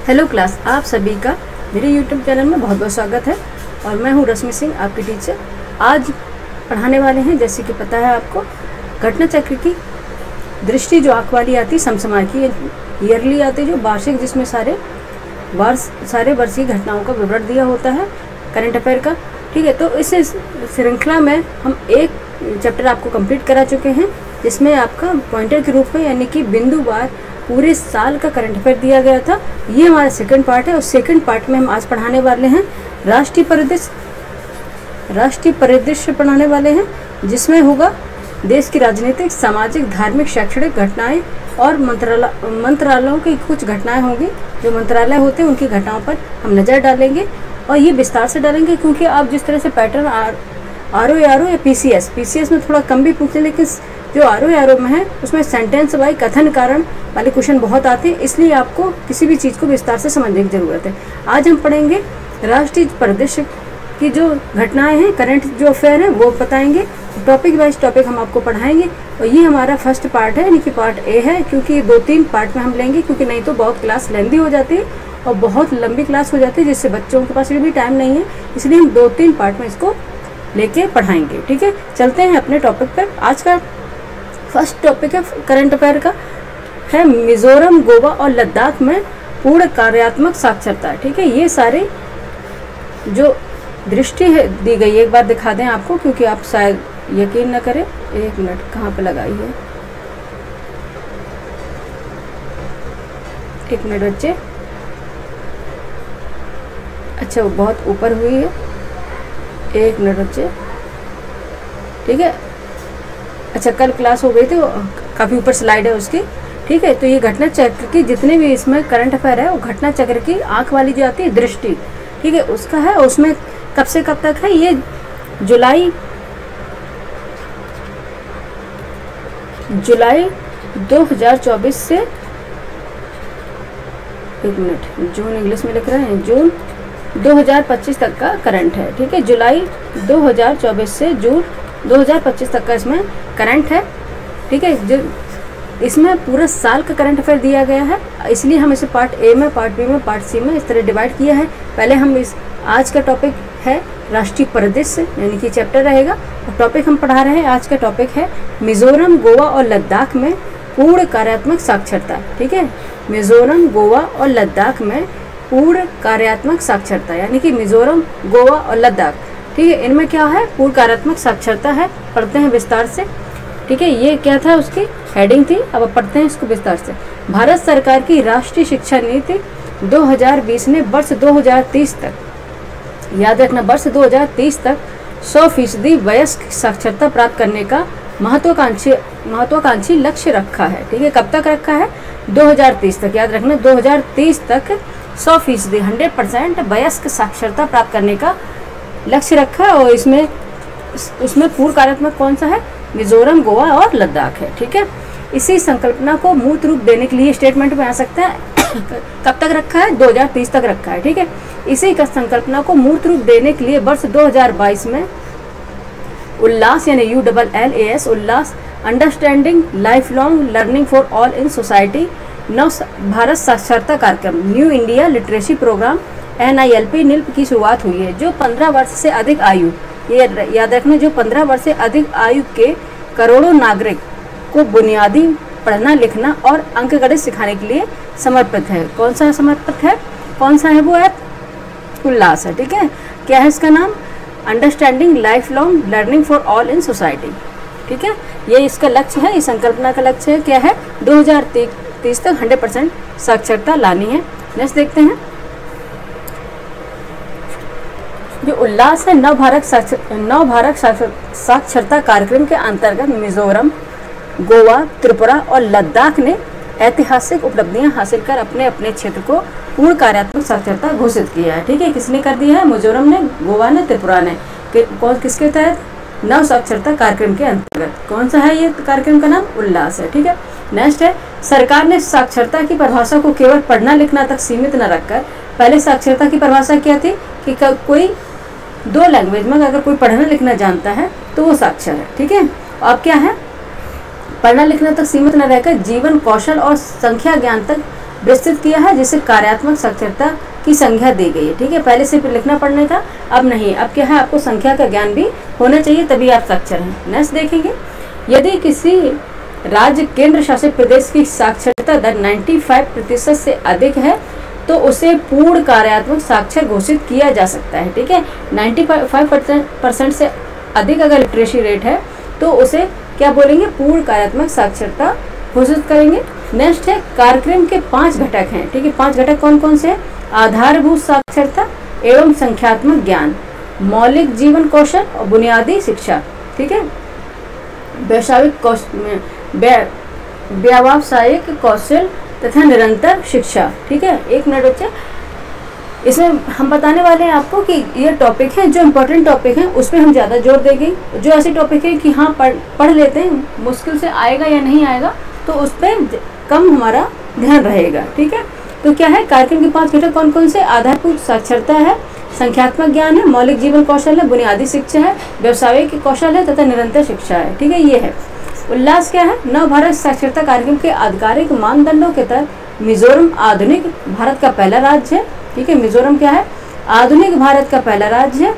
Hello class, आप सभी का मेरे YouTube चैनल में बहुत बहुत स्वागत है। और मैं हूँ रश्मि सिंह, आपकी टीचर। आज पढ़ाने वाले हैं, जैसे कि पता है आपको, घटना चक्र की दृष्टि जो आँख वाली आती, समसमा की ईयरली आती, जो वार्षिक, जिसमें सारे वर्षीय घटनाओं का विवरण दिया होता है करंट अफेयर का। ठीक है, तो इस श्रृंखला में हम एक चैप्टर आपको कंप्लीट करा चुके हैं, जिसमें आपका पॉइंटर के रूप में यानी कि बिंदुवार पूरे साल का करंट अफेयर दिया गया था। ये हमारा सेकंड पार्ट है। और सेकंड पार्ट में हम आज पढ़ाने वाले हैं राष्ट्रीय परिदृश्य पढ़ाने वाले हैं, जिसमें होगा देश की राजनीतिक, सामाजिक, धार्मिक, शैक्षणिक घटनाएं और मंत्रालयों की कुछ घटनाएं होंगी। जो मंत्रालय होते हैं उनकी घटनाओं पर हम नज़र डालेंगे, और ये विस्तार से डालेंगे, क्योंकि आप जिस तरह से पैटर्न आर ओ या पीसीएस में थोड़ा कम भी पूछते हैं, लेकिन जो आर ओ में है उसमें सेंटेंस वाई, कथन कारण वाले क्वेश्चन बहुत आते हैं, इसलिए आपको किसी भी चीज़ को विस्तार से समझने की ज़रूरत है। आज हम पढ़ेंगे राष्ट्रीय परिदृश्य की जो घटनाएं हैं, करंट जो अफेयर है वो बताएंगे। टॉपिक वाइज टॉपिक हम आपको पढ़ाएंगे, और ये हमारा फर्स्ट पार्ट है, यानी कि पार्ट ए है, क्योंकि 2-3 पार्ट में हम लेंगे, क्योंकि नहीं तो बहुत क्लास लेंदी हो जाती है और बहुत लंबी क्लास हो जाती है, जिससे बच्चों के पास भी टाइम नहीं है। इसलिए हम 2-3 पार्ट में इसको लेके पढ़ाएंगे। ठीक है, चलते हैं अपने टॉपिक पर। आज का फर्स्ट टॉपिक है करंट अफेयर का है मिजोरम, गोवा और लद्दाख में पूर्ण कार्यात्मक साक्षरता। ठीक है, ये सारे जो दृष्टि है दी गई है, एक बार दिखा दें आपको, क्योंकि आप शायद यकीन न करें। एक मिनट, कहाँ पे लगाई है? एक मिनट बच्चे। अच्छा, वो बहुत ऊपर हुई है। एक मिनट बच्चे। ठीक है, अच्छा, कल क्लास हो गई थी, काफ़ी ऊपर स्लाइड है उसकी। ठीक है, तो ये घटना चक्र की जितने भी इसमें करंट अफेयर है, वो घटना चक्र की आंख वाली जो आती है दृष्टि, ठीक है, उसका है। उसमें कब से कब तक है? ये जुलाई 2024 से, एक मिनट, जून इंग्लिश में लिख रहे हैं, जून 2025 तक का करंट है। ठीक है, जुलाई 2024 से जून 2025 तक का इसमें करंट है। ठीक है, जो इसमें पूरा साल का करंट अफेयर दिया गया है, इसलिए हम इसे पार्ट ए में, पार्ट बी में, पार्ट सी में इस तरह डिवाइड किया है। पहले हम आज का टॉपिक है राष्ट्रीय परिदृश्य, यानी कि चैप्टर रहेगा, और टॉपिक हम पढ़ा रहे हैं। आज का टॉपिक है मिजोरम, गोवा और लद्दाख में पूर्ण कार्यात्मक साक्षरता। ठीक है, मिजोरम, गोवा और लद्दाख में पूर्ण कार्यात्मक साक्षरता, यानी कि मिजोरम, गोवा और लद्दाख, ठीक है, इनमें क्या है? पूर्ण कार्यात्मक साक्षरता है। पढ़ते हैं विस्तार से। ठीक है, ये क्या था, उसकी हेडिंग थी। अब पढ़ते हैं इसको विस्तार से। भारत सरकार की राष्ट्रीय शिक्षा नीति 2020 ने वर्ष 2030 तक, याद रखना, वर्ष 2030 तक 100% वयस्क साक्षरता प्राप्त करने का महत्वाकांक्षी लक्ष्य रखा है। ठीक है, कब तक रखा है? 2030 तक, याद रखना, 2030 तक 100% 100% वयस्क साक्षरता प्राप्त करने का लक्ष्य रखा है। और उसमें पूर्ण कार्यात्मक कौन सा है? मिजोरम, गोवा और लद्दाख है। ठीक है, इसी संकल्पना को मूर्त रूप देने के लिए स्टेटमेंट में आ सकता है। कब तक रखा है? 2030 तक रखा है। ठीक है, इसी का संकल्पना को मूर्त रूप देने के लिए वर्ष 2022 में उल्लास, यानी ULLAS, Ullas, understanding life long learning for all in society, Nav Bharat Saaksharta Karyakram, new India literacy programme NILP की शुरुआत हुई है, जो 15 वर्ष से अधिक आयु, ये याद रखना, जो 15 वर्ष से अधिक आयु के करोड़ों नागरिक को बुनियादी पढ़ना, लिखना और अंकगणित सिखाने के लिए समर्पित है। कौन सा समर्पित है? कौन सा है वो ऐप? उल्लास है। ठीक है, क्या है इसका नाम? Understanding life long learning for all in society. ठीक है, ये इसका लक्ष्य है, इस संकल्पना का लक्ष्य है, क्या है? 2030 तक 100% साक्षरता लानी है। नेक्स्ट देखते हैं, जो उल्लास है, नव भारत साक्षरता कार्यक्रम के अंतर्गत मिजोरम, गोवा, त्रिपुरा और लद्दाख ने ऐतिहासिक उपलब्धियां हासिल कर अपने अपने क्षेत्र को पूर्ण कार्यात्मक साक्षरता घोषित किया है। ठीक है, किसने कर दिया है? मिजोरम ने, गोवा ने, त्रिपुरा ने। किसके तहत? नव साक्षरता कार्यक्रम के अंतर्गत। कौन सा है ये कार्यक्रम का नाम? उल्लास है। ठीक है, नेक्स्ट है, सरकार ने साक्षरता की परिभाषा को केवल पढ़ना लिखना तक सीमित न रखकर, पहले साक्षरता की परिभाषा क्या थी कि कोई 2 लैंग्वेज में अगर कोई पढ़ना लिखना जानता है तो वो साक्षर है। ठीक है, अब क्या है? पढ़ना लिखना तक सीमित न रहकर जीवन कौशल और संख्या ज्ञान तक विस्तृत किया है, जिससे कार्यात्मक साक्षरता की संख्या दी गई है। ठीक है, पहले सिर्फ लिखना पढ़ने था, अब नहीं, अब क्या है, आपको संख्या का ज्ञान भी होना चाहिए, तभी आप साक्षर हैं। नेक्स्ट देखेंगे, यदि किसी राज्य केंद्र शासित प्रदेश की साक्षरता दर 95% से अधिक है तो उसे पूर्ण कार्यात्मक साक्षर घोषित किया जा सकता है। ठीक है, 95% से अधिक अगर लिटरेसी रेट है तो उसे क्या बोलेंगे, पूर्ण कार्यात्मक साक्षरता घोषित करेंगे। नेक्स्ट है, कार्यक्रम के 5 घटक हैं। ठीक है, 5 घटक कौन कौन से हैं? आधारभूत साक्षरता एवं संख्यात्मक ज्ञान, मौलिक जीवन कौशल और बुनियादी शिक्षा। ठीक है, व्यावसायिक कौशल तथा निरंतर शिक्षा। ठीक है, एक मिनट बच्चे, इसमें हम बताने वाले हैं आपको कि ये टॉपिक है, जो इम्पोर्टेंट टॉपिक है उस पर हम ज़्यादा जोर देंगे। जो ऐसे टॉपिक है कि हाँ पढ़ लेते हैं, मुश्किल से आएगा या नहीं आएगा, तो उस पर कम हमारा ध्यान रहेगा। ठीक है, तो क्या है, कार्यक्रम के 5 घटक कौन कौन से? आधारभूत साक्षरता है, संख्यात्मक ज्ञान है, मौलिक जीवन कौशल है, बुनियादी शिक्षा है, व्यवसायिक कौशल है तथा निरंतर शिक्षा है। ठीक है, ये है। उल्लास क्या है? नव भारत साक्षरता कार्यक्रम के आधिकारिक मानदंडों के तहत मिजोरम आधुनिक भारत का पहला राज्य है। ठीक है, मिजोरम क्या है? आधुनिक भारत का पहला राज्य है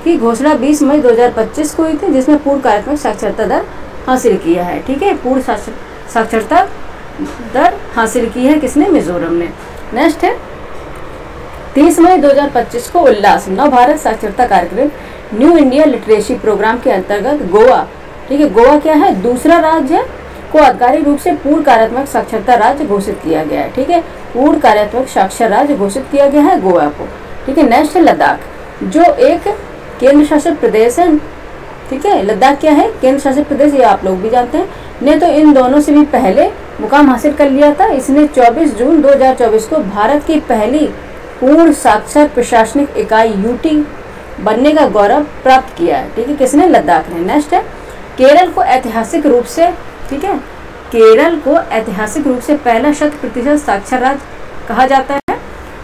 की घोषणा 20 मई 2025 को हुई थी, जिसमें पूर्ण कार्यात्मक साक्षरता दर हासिल किया है। ठीक है, पूर्ण साक्षरता दर हासिल की है किसने? मिजोरम ने। नेक्स्ट है, 30 मई 2025 को उल्लास नव Bharat Saaksharta Karyakram new India literacy programme के अंतर्गत गोवा, ठीक है, गोवा क्या है? दूसरा राज्य को आधिकारिक रूप से पूर्ण कार्यात्मक साक्षरता राज्य घोषित किया गया है। ठीक है, पूर्ण कार्यात्मक साक्षर राज्य घोषित किया गया है गोवा को। ठीक है, नेक्स्ट है लद्दाख, जो एक केंद्र शासित प्रदेश है। ठीक है, लद्दाख क्या है? केंद्र शासित प्रदेश, ये आप लोग भी जानते हैं। ने तो इन दोनों से भी पहले मुकाम हासिल कर लिया था। इसने 24 जून 2024 को भारत की पहली पूर्ण साक्षर प्रशासनिक इकाई यूटी बनने का गौरव प्राप्त किया है। ठीक है, किसने? लद्दाख ने। नेक्स्ट है, केरल को ऐतिहासिक रूप से, ठीक है, केरल को ऐतिहासिक रूप से पहला 100% साक्षर राज्य कहा जाता है।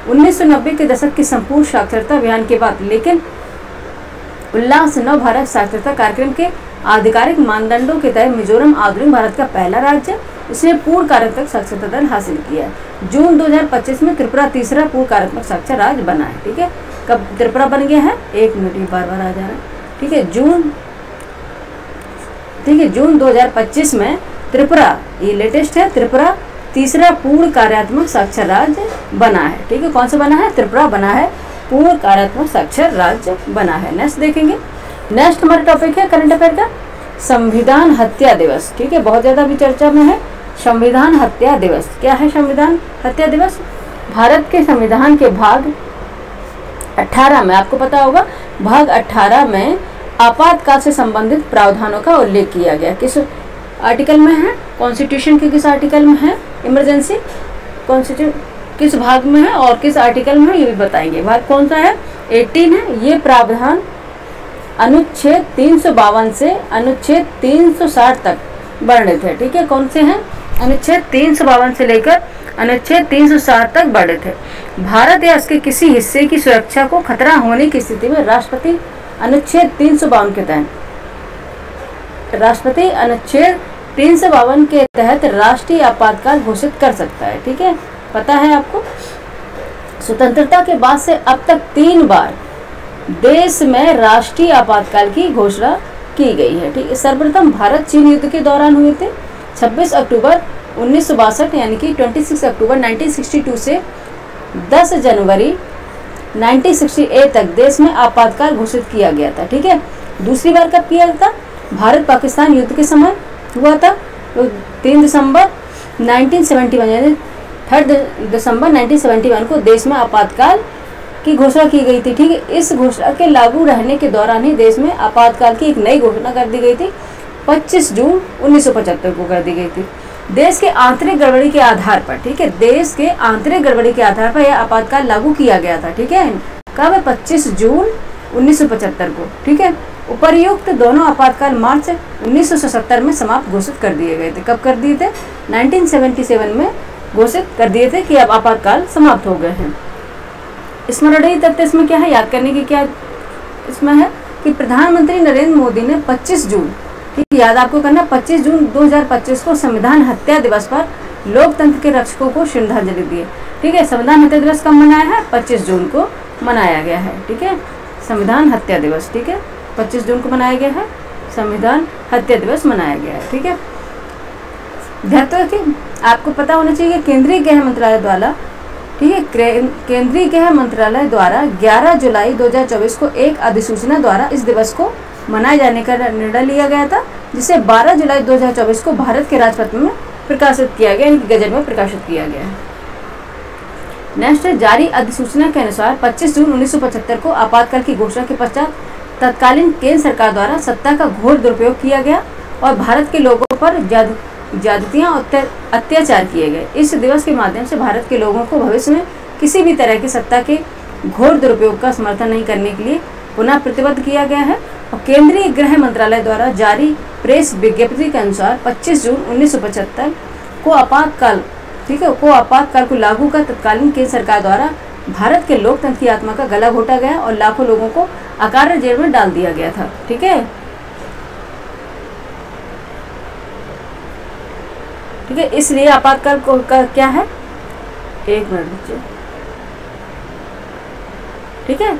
1990 के दशक की संपूर्ण साक्षरता अभियान के बाद, लेकिन उल्लास नव भारत साक्षरता कार्यक्रम के आधिकारिक मानदंडों के तहत मिजोरम आधुनिक भारत का पहला राज्य, इसने पूर्ण कार्यात्मक साक्षरता दर हासिल किया है। जून 2025 में त्रिपुरा तीसरा पूर्ण कार्यात्मक साक्षर राज्य बना है। ठीक है, कब त्रिपुरा बन गया है? एक मिनट, ये बार बार आ जा रहा है। ठीक है, जून 2025 में त्रिपुरा, ये लेटेस्ट है, त्रिपुरा तीसरा पूर्ण कार्यात्मक साक्षर राज्य बना है। ठीक है, कौन सा बना है? त्रिपुरा बना है, पूर्ण कार्यात्मक साक्षर राज्य बना है। नेक्स्ट देखेंगे, नेक्स्ट हमारा टॉपिक है करंट अफेयर का संविधान हत्या दिवस। ठीक है, बहुत ज़्यादा भी चर्चा में है संविधान हत्या दिवस। क्या है संविधान हत्या दिवस? भारत के संविधान के भाग 18 में, आपको पता होगा, भाग 18 में आपातकाल से संबंधित प्रावधानों का उल्लेख किया गया। किस आर्टिकल में है? कॉन्स्टिट्यूशन के किस आर्टिकल में है? इमरजेंसी कॉन्स्टिट्यूशन किस भाग में है और किस आर्टिकल में है, ये भी बताएंगे। भाग कौन सा है? 18 है। ये प्रावधान अनुच्छेद 352 से अनुच्छेद 360 तक वर्णित है। ठीक है, कौन से हैं? अनुच्छेद 352 से लेकर अनुच्छेद 360 तक वर्णित है। भारत या इसके किसी हिस्से की सुरक्षा को खतरा होने की स्थिति में राष्ट्रपति अनुच्छेद 352 के तहत, राष्ट्रपति अनुच्छेद 352 के तहत राष्ट्रीय आपातकाल घोषित कर सकता है। ठीक है, पता है आपको। स्वतंत्रता के बाद से अब तक 3 बार देश में राष्ट्रीय आपातकाल की घोषणा की गई है। ठीक है, सर्वप्रथम भारत चीन युद्ध के दौरान हुए थे 26 अक्टूबर 1962, यानी कि 26 अक्टूबर 1962 से 10 जनवरी 1968 तक देश में आपातकाल घोषित किया गया था। ठीक है, दूसरी बार कब किया था? भारत पाकिस्तान युद्ध के समय हुआ था, तो 3 दिसंबर 1971, यानी 3 दिसंबर 1971 को देश में आपातकाल की घोषणा की गई थी। ठीक है, इस घोषणा के लागू रहने के दौरान ही देश में आपातकाल की एक नई घोषणा कर दी गई थी, 25 जून 1975 को कर दी गई थी। देश के आंतरिक गड़बड़ी के आधार पर, ठीक है, देश के आंतरिक गड़बड़ी के आधार पर यह आपातकाल लागू किया गया था। ठीक है, कब? 25 जून 1975 को। ठीक है, उपर्युक्त दोनों आपातकाल मार्च 1977 में समाप्त घोषित कर दिए गए थे। कब कर दिए थे? 1977 में घोषित कर दिए थे कि अब आपातकाल समाप्त हो गए हैं। स्मरणीय तथ्य इसमें क्या है, याद करने की क्या इसमें है कि प्रधानमंत्री नरेंद्र मोदी ने 25 जून, ठीक, याद आपको करना, 25 जून 2025 को संविधान हत्या दिवस पर लोकतंत्र के रक्षकों को श्रद्धांजलि दी है। ठीक है, संविधान हत्या दिवस कब मनाया है? 25 जून को मनाया गया है। ठीक है, संविधान हत्या दिवस, ठीक है, 25 जून को मनाया गया है, संविधान हत्या दिवस मनाया गया है। ठीक है, ध्यान रखिए, आपको पता होना चाहिए कि केंद्रीय गृह मंत्रालय द्वारा, ठीक है, केंद्रीय गृह मंत्रालय द्वारा 11 जुलाई 2024 को एक अधिसूचना द्वारा इस दिवस को मनाए जाने का निर्णय लिया गया था, जिसे 12 जुलाई 2024 को भारत के राजपत्र में प्रकाशित किया गया, गजट में प्रकाशित किया गया है। नेक्स्ट है, जारी अधिसूचना के अनुसार 25 जून 1975 को आपातकाल की घोषणा के पश्चात तत्कालीन केंद्र सरकार द्वारा सत्ता का घोर दुरुपयोग किया गया और भारत के लोगों पर ज्यादतियां और अत्याचार किए गए। इस दिवस के माध्यम से भारत के लोगों को भविष्य में किसी भी तरह की सत्ता के घोर दुरुपयोग का समर्थन नहीं करने के लिए पुनः प्रतिबद्ध किया गया है। और केंद्रीय गृह मंत्रालय द्वारा जारी प्रेस विज्ञप्ति के अनुसार 25 जून 1975 को आपातकाल, ठीक है, आपातकाल को लागू कर तत्कालीन केंद्र सरकार द्वारा भारत के लोकतंत्र की आत्मा का गला घोटा गया और लाखों लोगों को अकार्य जेल में डाल दिया गया था। ठीक है, ठीक है, इसलिए आपातकाल को का क्या है, एक मिनट बच्चे, ठीक है,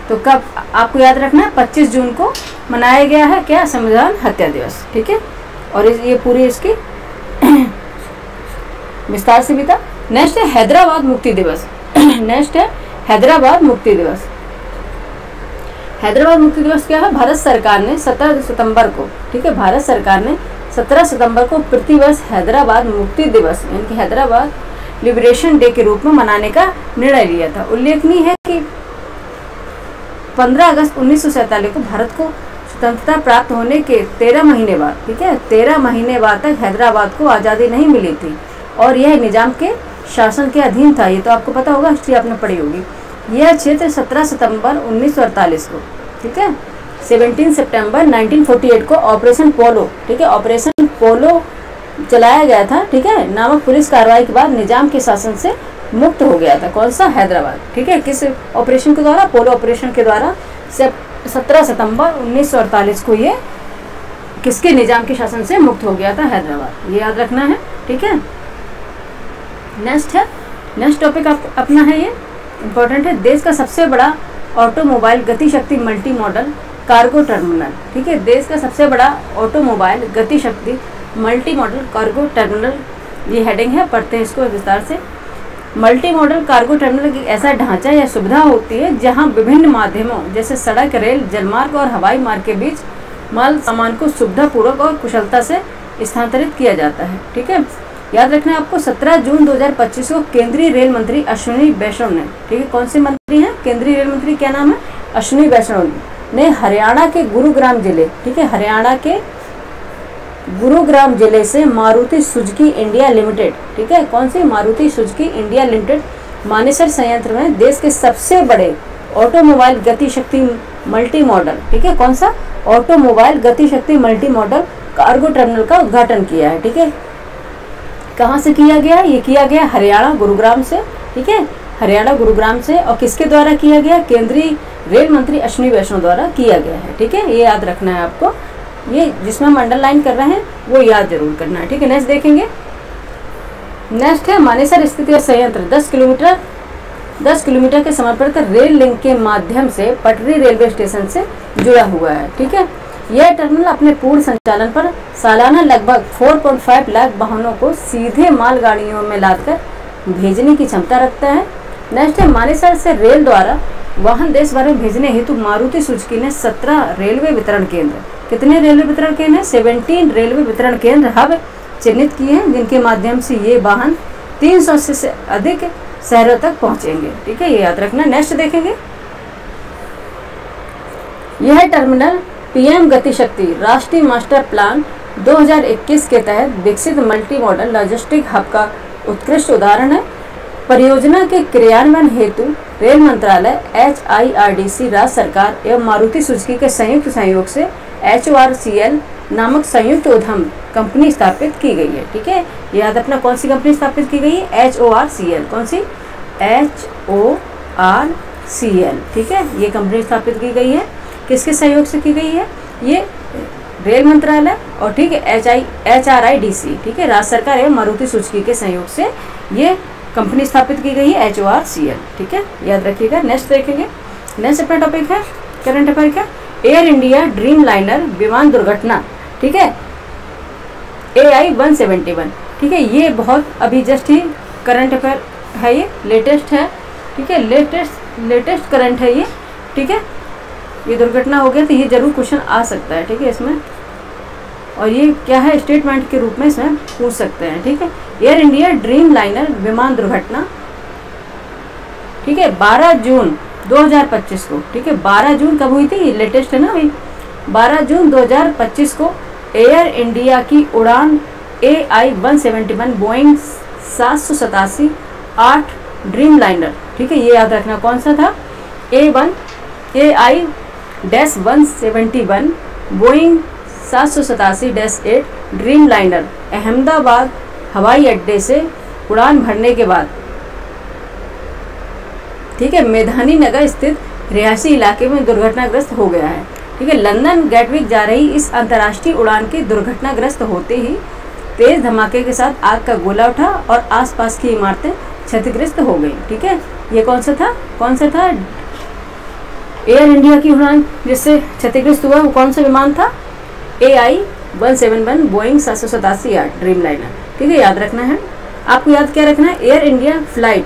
तो कब आपको याद रखना है, 25 जून को मनाया गया है क्या, संविधान हत्या दिवस। ठीक है, और ये पूरी इसकी विस्तार से भी था। नेक्स्ट है हैदराबाद मुक्ति दिवस। नेक्स्ट है हैदराबाद मुक्ति दिवस। हैदराबाद मुक्ति दिवस क्या है, भारत सरकार ने 17 सितंबर को, ठीक है, भारत सरकार ने 17 सितंबर को प्रतिवर्ष हैदराबाद मुक्ति दिवस यानी कि हैदराबाद लिबरेशन डे के रूप में मनाने का निर्णय लिया था। उल्लेखनीय है कि 15 अगस्त 1947 को भारत को स्वतंत्रता प्राप्त होने के 13 महीने बाद, ठीक है, 13 महीने बाद तक हैदराबाद को आज़ादी नहीं मिली थी और यह निजाम के शासन के अधीन था। ये तो आपको पता होगा, हिस्ट्री आपने पढ़ी होगी। यह क्षेत्र 17 सितंबर 1948 को, ठीक है, 17 सितंबर 1948 को ऑपरेशन पोलो, ठीक है, ऑपरेशन पोलो चलाया गया था, ठीक है, नामक पुलिस कार्रवाई के बाद निजाम के शासन से मुक्त हो गया था। कौन सा, हैदराबाद। ठीक है, किस ऑपरेशन के द्वारा, पोलो ऑपरेशन के द्वारा 17 सितंबर 1948 को ये किसके, निजाम के शासन से मुक्त हो गया था, हैदराबाद। ये याद रखना है। ठीक है, नेक्स्ट है, नेक्स्ट टॉपिक अपना है, ये इंपॉर्टेंट है, देश का सबसे बड़ा ऑटोमोबाइल गति शक्ति मल्टी मॉडल कार्गो टर्मिनल। ठीक है, देश का सबसे बड़ा ऑटोमोबाइल गति शक्ति मल्टी मॉडल कार्गो टर्मिनल, ये हेडिंग है, पढ़ते हैं इसको विस्तार से। मल्टी मॉडल कार्गो टर्मिनल एक ऐसा ढांचा या सुविधा होती है जहां विभिन्न माध्यमों जैसे सड़क, रेल, जलमार्ग और हवाई मार्ग के बीच माल सामान को सुविधापूर्वक और कुशलता से स्थानांतरित किया जाता है। ठीक है, याद रखना है आपको, 17 जून 2025 को केंद्रीय रेल मंत्री अश्विनी वैष्णव ने, ठीक है, कौन से मंत्री हैं, केंद्रीय रेल मंत्री, क्या नाम है, अश्विनी वैष्णव ने हरियाणा के गुरुग्राम जिले, ठीक है, हरियाणा के गुरुग्राम जिले से मारुति सुजुकी इंडिया लिमिटेड, ठीक है, कौन सी, Maruti Suzuki India limited Manesar संयंत्र में देश के सबसे बड़े ऑटोमोबाइल गति शक्ति मल्टी मॉडल, ठीक है, कौन सा, ऑटोमोबाइल गति शक्ति मल्टी मॉडल कार्गो टर्मिनल का उद्घाटन किया है। ठीक है, कहाँ से किया गया, ये किया गया हरियाणा गुरुग्राम से। ठीक है, हरियाणा गुरुग्राम से, और किसके द्वारा किया गया, केंद्रीय रेल मंत्री अश्विनी वैष्णव द्वारा किया गया है। ठीक है, ये याद रखना है आपको, ये जिसमें हम अंडरलाइन कर रहे हैं वो याद जरूर करना है। ठीक है, नेक्स्ट देखेंगे, नेक्स्ट है मानेसर स्थित संयंत्र 10 किलोमीटर के समर्पित रेल लिंक के माध्यम से पटरी रेलवे स्टेशन से जुड़ा हुआ है। ठीक है, यह टर्मिनल अपने पूर्ण संचालन पर सालाना लगभग 4.5 लाख वाहनों को सीधे मालगाड़ियों में लादकर भेजने की क्षमता रखता है। नेक्स्ट है, मानेसर से रेल द्वारा वाहन देश भर में भेजने हेतु मारुति सुजुकी ने 17 रेलवे वितरण केंद्र, कितने रेलवे वितरण केंद्र हैं, 17 रेलवे वितरण केंद्र हब चिन्हित किए हैं, जिनके माध्यम से ये वाहन 300 से अधिक शहरों तक पहुंचेंगे। ठीक है, ये याद रखना। नेक्स्ट देखेंगे, यह टर्मिनल पीएम गति शक्ति राष्ट्रीय मास्टर प्लान 2021 के तहत विकसित मल्टी मॉडल लॉजिस्टिक हब का उत्कृष्ट उदाहरण है। परियोजना के क्रियान्वयन हेतु रेल मंत्रालय, HIRDC, राज्य सरकार एवं मारुति सुजुकी के संयुक्त सहयोग से HORCL नामक संयुक्त उद्यम कंपनी स्थापित की गई है। ठीक है, याद रखना, कौन सी कंपनी स्थापित की गई है, HORCL, कौन सी, HORCL। ठीक है, ये कंपनी स्थापित की गई है, किसके सहयोग से की गई है, ये रेल मंत्रालय और ठीक है HRIDC, ठीक है, राज्य सरकार एवं मारुति सुजुकी के सहयोग से ये कंपनी स्थापित की गई है HORCL, ठीक है, याद रखिएगा। नेक्स्ट देखेंगे, नेक्स्ट अपना टॉपिक है करंट अफेयर का एयर इंडिया ड्रीम लाइनर विमान दुर्घटना, ठीक है, AI-171, ठीक है, ये बहुत अभी जस्ट ही करंट अफेयर है, ये लेटेस्ट है, ठीक है, लेटेस्ट करंट है ये, ठीक है, ये दुर्घटना हो गया तो ये जरूर क्वेश्चन आ सकता है, ठीक है, इसमें, और ये क्या है स्टेटमेंट के रूप में इसमें पूछ सकते हैं, ठीक है। एयर इंडिया ड्रीम लाइनर विमान दुर्घटना, ठीक है, 12 जून 2025 को, ठीक है, 12 जून कब हुई थी, लेटेस्ट है ना भाई, 12 जून 2025 को एयर इंडिया की उड़ान AI-171 बोइंग 787-8 ड्रीम लाइनर, ठीक है, ये याद रखना कौन सा था, AI-171 Boeing 787-8 dream liner Ahmedabad हवाई अड्डे से उड़ान भरने के बाद, ठीक है, मेधानी नगर स्थित रिहायशी इलाके में दुर्घटनाग्रस्त हो गया है, ठीक है। लंदन गैटविक जा रही इस अंतर्राष्ट्रीय उड़ान के दुर्घटनाग्रस्त होते ही तेज धमाके के साथ आग का गोला उठा और आसपास की इमारतें क्षतिग्रस्त हो गई, ठीक है। ये कौन सा था एयर इंडिया की उड़ान जिससे क्षतिग्रस्त हुआ, वो कौन सा विमान था, AI-171 बोइंग 787-8 ड्रीम लाइनर, ठीक है, याद रखना है आपको। याद क्या रखना है, air India flight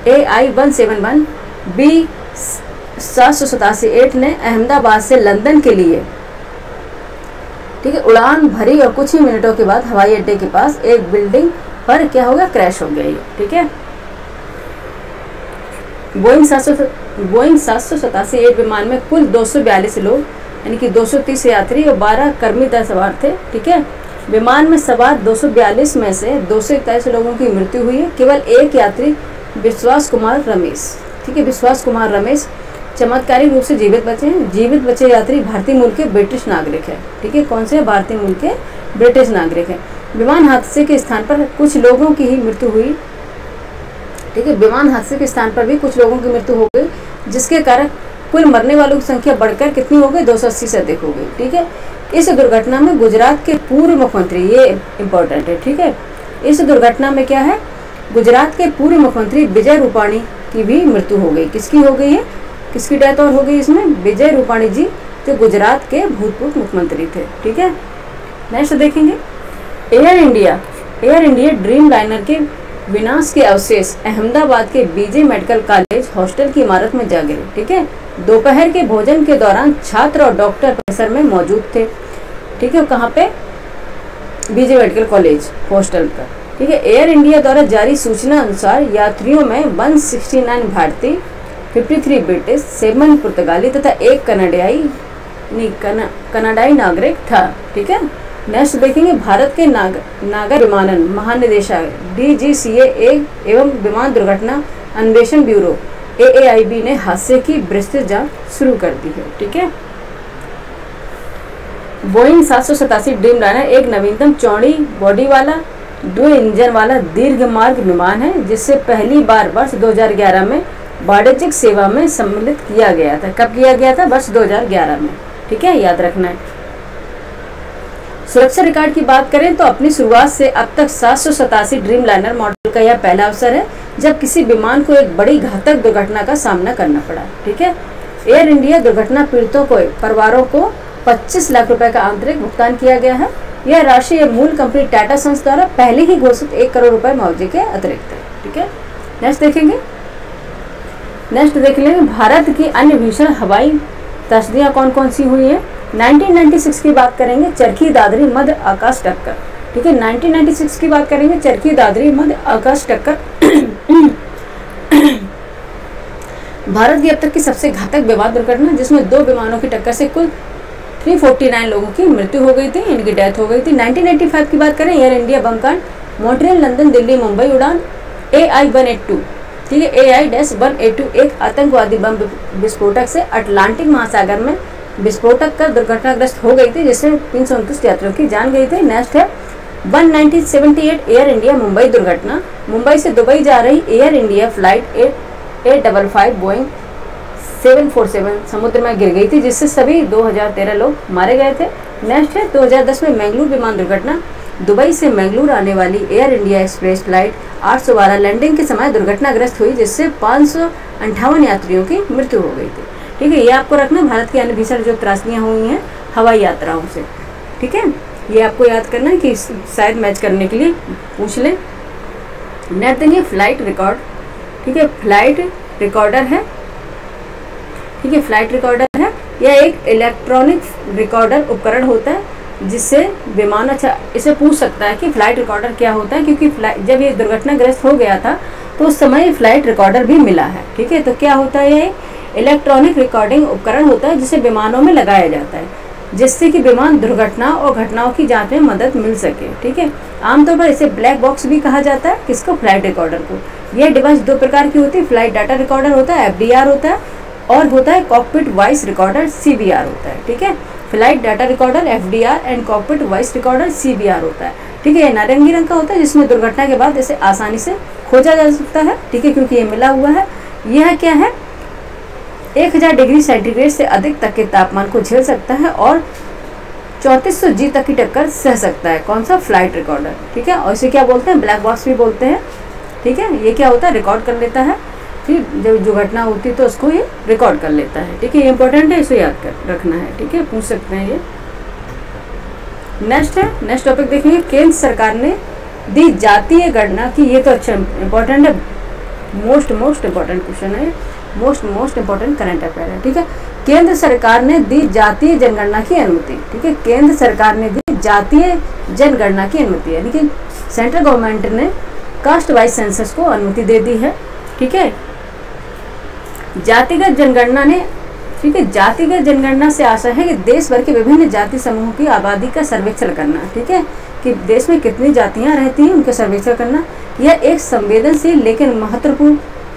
AI-171 B 787-8 ने अहमदाबाद से लंदन के लिए, ठीक है, उड़ान भरी और कुछ ही मिनटों के बाद हवाई अड्डे के पास एक बिल्डिंग पर क्या हो गया, क्रैश हो गया ये, ठीक है। बोइंग 787-8 विमान में कुल 242 लोग यानी कि 230 यात्री और 12 कर्मी सवार थे, ठीक है। विमान में सवार 242 में से 221 लोगों की मृत्यु हुई है, केवल एक यात्री विश्वास कुमार रमेश, ठीक है, विश्वास कुमार रमेश चमत्कारिक रूप से जीवित बचे हैं। जीवित बचे यात्री भारतीय मूल के ब्रिटिश नागरिक है, ठीक है, कौन से, भारतीय मूल के ब्रिटिश नागरिक है। विमान हादसे के स्थान पर कुछ लोगों की ही मृत्यु हुई, ठीक है, विमान हादसे के स्थान पर भी कुछ लोगों की मृत्यु हो गई, जिसके कारण कुल मरने वालों की संख्या बढ़कर कितनी हो गई, 280 से अधिक हो गई, ठीक है। इस दुर्घटना में गुजरात के पूर्व मुख्यमंत्री, ये इम्पोर्टेंट है, ठीक है, इस दुर्घटना में क्या है, गुजरात के पूर्व मुख्यमंत्री विजय रूपाणी की भी मृत्यु हो गई। किसकी हो गई है, किसकी डेथ और हो गई इसमें, विजय रूपाणी जी जो गुजरात के भूतपूर्व मुख्यमंत्री थे, ठीक है। नेक्स्ट देखेंगे, एयर इंडिया ड्रीम लाइनर के विनाश के अवशेष अहमदाबाद के BJ मेडिकल कॉलेज हॉस्टल की इमारत में जा गिरे, ठीक है। दोपहर के भोजन के दौरान छात्र और डॉक्टर परिसर में मौजूद थे, ठीक है, कहाँ पे, BJ मेडिकल कॉलेज हॉस्टल पर, ठीक है। एयर इंडिया द्वारा जारी सूचना अनुसार यात्रियों में 169 भारतीय, 53 ब्रिटिश, 7 पुर्तगाली तथा एक कनाडाई नागरिक था, ठीक है। नेक्स्ट देखेंगे, भारत के नागर विमानन महानिदेशक DGCA एवं विमान दुर्घटना अन्वेषण ब्यूरो AAIB ने हादसे की विस्तृत जांच शुरू कर दी है, ठीक है। बोइंग 787 ड्रीम लाइनर एक नवीनतम चौड़ी बॉडी वाला 2 इंजन वाला दीर्घ मार्ग विमान है, जिससे पहली बार वर्ष 2011 में वाणिज्यिक सेवा में सम्मिलित किया गया था। कब किया गया था, वर्ष 2011 में, ठीक है, याद रखना है। सुरक्षा रिकॉर्ड की बात करें तो अपनी शुरुआत से अब तक 787 ड्रीम लाइनर मॉडल का यह पहला अवसर है जब किसी विमान को एक बड़ी घातक दुर्घटना का सामना करना पड़ा, ठीक है। एयर इंडिया दुर्घटना पीड़ितों को परिवारों को 25 लाख रुपए का आंतरिक भुगतान किया गया है। यह राशि मूल कंपनी टाटा सन्स द्वारा पहले ही घोषित 1 करोड़ रुपए मुआवजे के अतिरिक्त है, ठीक है। नेक्स्ट देख लेंगे, भारत की अन्य भीषण हवाई तस्दियाँ कौन कौन सी हुई है। 1996 की बात करेंगे, चरखी दादरी मध्य आकाश टक्कर, ठीक है। 1996 की बात करेंगे, चरखी दादरी मध्य आकाश टक्कर भारत की अब तक की सबसे घातक विमान दुर्घटना, जिसमें 2 विमानों की टक्कर से कुल 349 लोगों की मृत्यु हो गई थी, इनकी डेथ हो गई थी। 1985 की बात करें, एयर इंडिया बमकांड, मॉन्ट्रियल लंदन दिल्ली मुंबई उड़ान AI-182, ठीक है, AI-182 एक आतंकवादी बम विस्फोटक से अटलांटिक महासागर में विस्फोटक कर दुर्घटनाग्रस्त हो गई थी, जिससे 329 यात्रियों की जान गई थी। नेक्स्ट है 1978 एयर इंडिया मुंबई दुर्घटना, मुंबई से दुबई जा रही एयर इंडिया फ्लाइट 855 बोइंग 747 समुद्र में गिर गई थी, जिससे सभी 2013 लोग मारे गए थे। नेक्स्ट है 2010 में मंगलुरु विमान दुर्घटना। दुबई से मंगलुरु आने वाली Air India Express flight 812 landing के समय दुर्घटनाग्रस्त हुई, जिससे 558 यात्रियों की मृत्यु हो गई थी। ठीक है, ये आपको रखना, भारत की अन्य भीषण जो त्रासदियाँ हुई हैं हवाई यात्राओं से। ठीक है, ये आपको याद करना है कि शायद मैच करने के लिए पूछ लें। नेक्स्ट देखिए फ्लाइट रिकॉर्ड। ठीक है, फ्लाइट रिकॉर्डर है। ठीक है, फ्लाइट रिकॉर्डर है, यह एक इलेक्ट्रॉनिक रिकॉर्डर उपकरण होता है जिससे विमान, अच्छा इसे पूछ सकता है कि फ्लाइट रिकॉर्डर क्या होता है, क्योंकि जब ये दुर्घटनाग्रस्त हो गया था तो उस समय फ्लाइट रिकॉर्डर भी मिला है। ठीक है, तो क्या होता है, ये इलेक्ट्रॉनिक रिकॉर्डिंग उपकरण होता है जिसे विमानों में लगाया जाता है, जिससे कि विमान दुर्घटना और घटनाओं की जांच में मदद मिल सके। ठीक है, आमतौर पर इसे ब्लैक बॉक्स भी कहा जाता है, किसको, फ्लाइट रिकॉर्डर को। यह डिवाइस दो प्रकार की होती है, फ्लाइट डाटा रिकॉर्डर होता है FDR होता है, और होता है कॉकपिट वॉइस रिकॉर्डर CVR होता है। ठीक है, flight data recorder FDR and cockpit voice recorder CVR होता है। ठीक है, ये नारंगी रंग का होता है, जिसमें दुर्घटना के बाद इसे आसानी से खोजा जा सकता है। ठीक है, क्योंकि ये मिला हुआ है। यह क्या है, 1000 डिग्री सेंटीग्रेड से अधिक तक के तापमान को झेल सकता है और 3400 G तक की टक्कर सह सकता है। कौन सा, फ्लाइट रिकॉर्डर। ठीक है, और इसे क्या बोलते हैं, ब्लैक बॉक्स भी बोलते हैं। ठीक है, ये क्या होता है, रिकॉर्ड कर लेता है, फिर जब जो घटना होती है तो उसको ये रिकॉर्ड कर लेता है। ठीक है, ये इंपॉर्टेंट है, इसे याद कर रखना है। ठीक है, पूछ सकते हैं ये। नेक्स्ट है, नेक्स्ट टॉपिक देखेंगे, केंद्र सरकार ने दी जातीय गणना की, ये तो अच्छा इंपॉर्टेंट है, मोस्ट इंपॉर्टेंट क्वेश्चन है, मोस्ट इंपॉर्टेंट करंट अफेयर है। ठीक है, केंद्र सरकार ने दी जातीय जनगणना की अनुमति। ठीक है, केंद्र सरकार ने दी जातीय जनगणना की अनुमति, यानी कि सेंट्रल गवर्नमेंट ने कास्ट वाइज सेंसस को अनुमति दे दी है। ठीक है, जातिगत जनगणना ने, ठीक है, जातिगत जनगणना से आशा है कि देश भर के विभिन्न जाति समूहों की आबादी का सर्वेक्षण करना। ठीक है, कि देश में कितनी जातियां रहती हैं उनका सर्वेक्षण करना। यह एक संवेदनशील लेकिन महत्वपूर्ण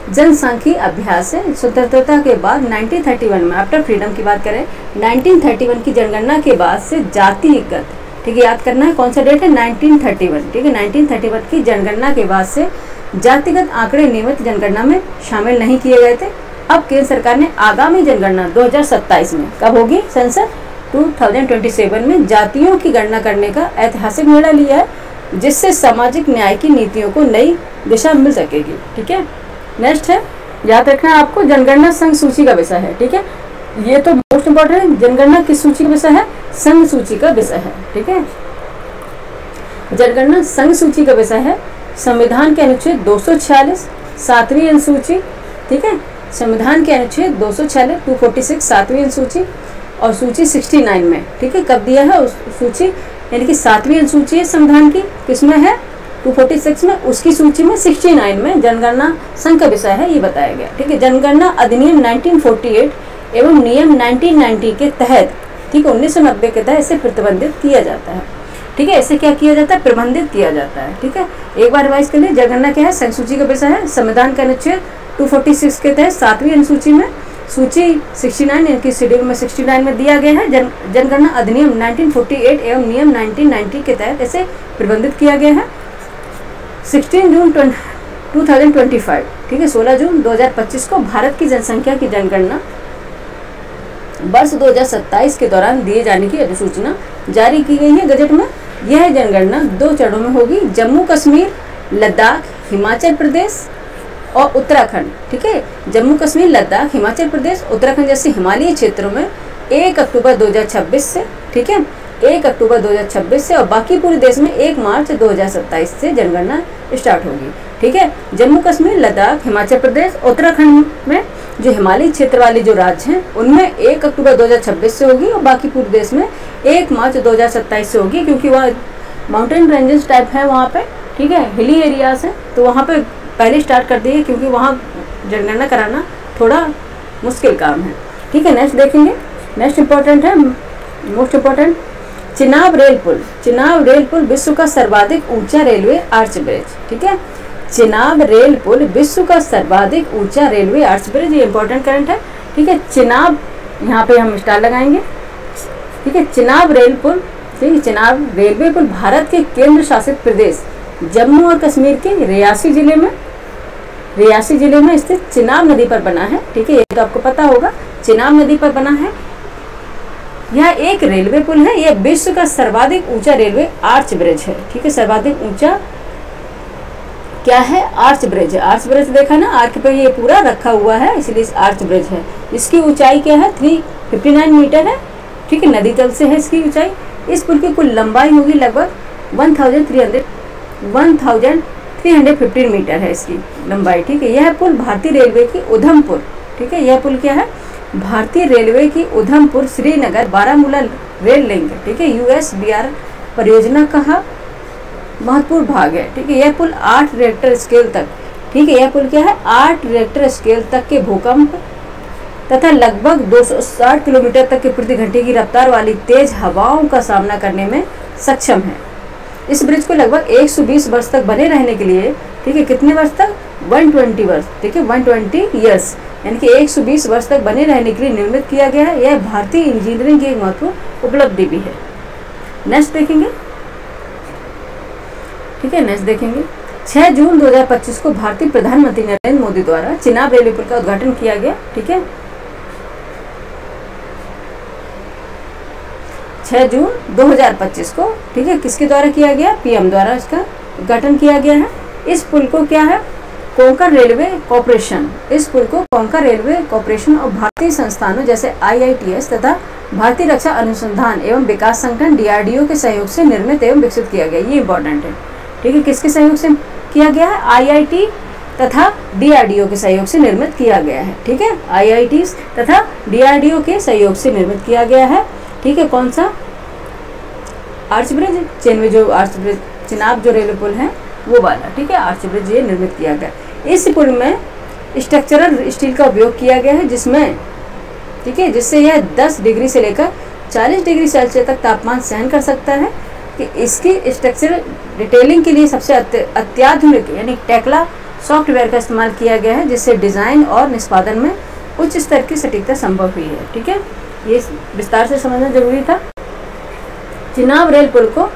जनसांख्यिकी अभ्यास है। स्वतंत्रता के बाद 1931 में, आफ्टर फ्रीडम की बात करें, 1931 की जनगणना के बाद से जातिगत, ठीक है, याद करना है कौन सा डेट है, 1931। ठीक है, 1931 की जनगणना के बाद से जातिगत आंकड़े नियमित जनगणना में शामिल नहीं किए गए थे। अब केंद्र सरकार ने आगामी जनगणना 2027 में, कब होगी, संसद 2027 में जातियों की गणना करने का ऐतिहासिक निर्णय लिया है, जिससे सामाजिक न्याय की नीतियों को नई दिशा मिल सकेगी। ठीक है, नेक्स्ट है, याद रखना है आपको, जनगणना संघ सूची का विषय है। ठीक है, ये तो मोस्ट इंपॉर्टेंट है, जनगणना किस सूची का विषय है, संघ सूची का विषय है। ठीक है, जनगणना संघ सूची का विषय है। संविधान के अनुच्छेद 246 7वीं अनुसूची, ठीक है, संविधान के अनुच्छेद 246 246 7वीं अनुसूची और सूची 69 में। ठीक है, कब दिया है उस सूची, यानी कि 7वीं अनुसूची है संविधान की, किसमें है, 246 में, उसकी सूची में 69 में जनगणना संघ का विषय है, ये बताया गया। ठीक है, जनगणना अधिनियम 1948 एवं नियम 1990 के तहत, ठीक है, 1990 के तहत इसे प्रतिबंधित किया जाता है। ठीक है, इसे क्या किया जाता है, प्रबंधित किया जाता है। ठीक है, एक बार रिवाइज कर लिए, जनगणना क्या है, संघ सूची का विषय है। संविधान का अनुच्छेद 246 के तहत 7वीं अनुसूची में, सूची 69 यानी कि शेड्यूल में 69 में दिया गया है, जनगणना अधिनियम 1948 एवं नियम 1990 के तहत इसे प्रबंधित किया गया है। 16 जून 2025, ठीक है, 16 जून 2025 को भारत की जनसंख्या की जनगणना वर्ष 2027 के दौरान दिए जाने की अधिसूचना जारी की गई है गजट में। यह जनगणना 2 चरणों में होगी, जम्मू कश्मीर, लद्दाख, हिमाचल प्रदेश और उत्तराखंड। ठीक है, जम्मू कश्मीर, लद्दाख, हिमाचल प्रदेश, उत्तराखंड जैसे हिमालयी क्षेत्रों में 1 अक्टूबर 2026 से, ठीक है, 1 अक्टूबर 2026 से, और बाकी पूरे देश में 1 मार्च 2027 से जनगणना स्टार्ट होगी। ठीक है, जम्मू कश्मीर, लद्दाख, हिमाचल प्रदेश, उत्तराखंड में जो हिमालयी क्षेत्र वाले जो राज्य हैं उनमें 1 अक्टूबर 2026 से होगी, और बाकी पूरे देश में 1 मार्च 2027 से होगी, क्योंकि वह माउंटेन रेंजेस टाइप है वहाँ पे। ठीक है, हिली एरियाज हैं, तो वहाँ पे पहले स्टार्ट कर दिए, क्योंकि वहाँ जनगणना कराना थोड़ा मुश्किल काम है। ठीक है, नेक्स्ट देखेंगे, नेक्स्ट इंपॉर्टेंट है, मोस्ट इंपॉर्टेंट, चिनाब रेल पुल। चिनाब रेल पुल विश्व का सर्वाधिक ऊंचा रेलवे आर्च ब्रिज। ठीक है, चिनाब रेल पुल विश्व का सर्वाधिक ऊंचा रेलवे आर्च ब्रिज, ये इंपॉर्टेंट करंट है। ठीक है, चिनाब, यहाँ पे हम स्टार लगाएंगे। ठीक है, चिनाब रेल पुल, ठीक है, चिनाब रेलवे पुल भारत के केंद्र शासित प्रदेश जम्मू और कश्मीर के रियासी जिले में रियासी जिले में स्थित चिनाब नदी पर बना है। ठीक है, ये तो आपको पता होगा, चिनाब नदी पर बना है। यह एक रेलवे पुल है। यह विश्व का सर्वाधिक ऊंचा रेलवे आर्च ब्रिज है। ठीक है, सर्वाधिक ऊंचा क्या है? आर्च ब्रिज है। आर्च ब्रिज देखा ना, आर्क पे ये पूरा रखा हुआ है, इसलिए आर्च ब्रिज है। इसकी ऊंचाई क्या है? 359 मीटर है। ठीक है, नदी तल से है इसकी ऊंचाई। इस पुल की कुल लंबाई होगी लगभग 1315 मीटर है इसकी लंबाई। ठीक है, यह पुल भारतीय रेलवे की उधमपुर, ठीक है, यह पुल क्या है? भारतीय रेलवे की उधमपुर श्रीनगर बारामूला रेल लिंक, ठीक है, USBR परियोजना का महत्वपूर्ण भाग है। ठीक है, यह पुल 8 रिक्टर स्केल तक, ठीक है, यह पुल क्या है? 8 रिक्टर स्केल तक के भूकंप तथा लगभग 260 किलोमीटर तक के प्रति घंटे की रफ्तार वाली तेज हवाओं का सामना करने में सक्षम है। इस ब्रिज को लगभग 120 वर्ष तक बने रहने के लिए, ठीक है, कितने वर्ष तक? 120 वर्ष, ठीक है, 120 ईयर्स, यानी कि 120 वर्ष तक बने रहने के लिए निर्मित किया गया है। यह भारतीय इंजीनियरिंग की एक महत्वपूर्ण उपलब्धि भी है। नेक्स्ट देखेंगे, ठीक है, नेक्स्ट देखेंगे 6 जून 2025 को भारतीय प्रधानमंत्री नरेंद्र मोदी द्वारा चिनाब रेलवे पुल का उद्घाटन किया गया। ठीक है, 6 जून 2025 को, ठीक है, किसके द्वारा किया गया? PM द्वारा इसका उद्घाटन किया गया है। इस पुल को क्या है? कोंकण रेलवे कॉर्पोरेशन, इस पुल को कोंकण रेलवे कॉर्पोरेशन और भारतीय संस्थानों जैसे IITS तथा भारतीय रक्षा अनुसंधान एवं विकास संगठन DRDO के सहयोग से निर्मित एवं विकसित किया गया। ये इंपॉर्टेंट है। ठीक है, किसके सहयोग से किया गया है? IIT तथा DRDO के सहयोग से निर्मित किया गया है। ठीक है, IITs तथा DRDO के सहयोग से निर्मित किया गया है। ठीक है, कौन सा? आर्च ब्रिज, चेन में जो आर्च ब्रिज, चिनाब जो रेलवे पुल है वो वाला। ठीक है, आर्च ब्रिज ये निर्मित किया गया। इस पुल में स्ट्रक्चरल स्टील का उपयोग किया गया है, जिसमें, ठीक है, जिससे यह 10 डिग्री से लेकर 40 डिग्री सेल्सियस तक तापमान सहन कर सकता है। कि इसकी स्ट्रक्चरल डिटेलिंग के लिए सबसे अत्याधुनिक यानी टेक्ला सॉफ्टवेयर का इस्तेमाल किया गया है, जिससे डिज़ाइन और निष्पादन में उच्च स्तर की सटीकता संभव हुई है। ठीक है, ये विस्तार से समझना जरूरी था। चिनाब रेल पुल को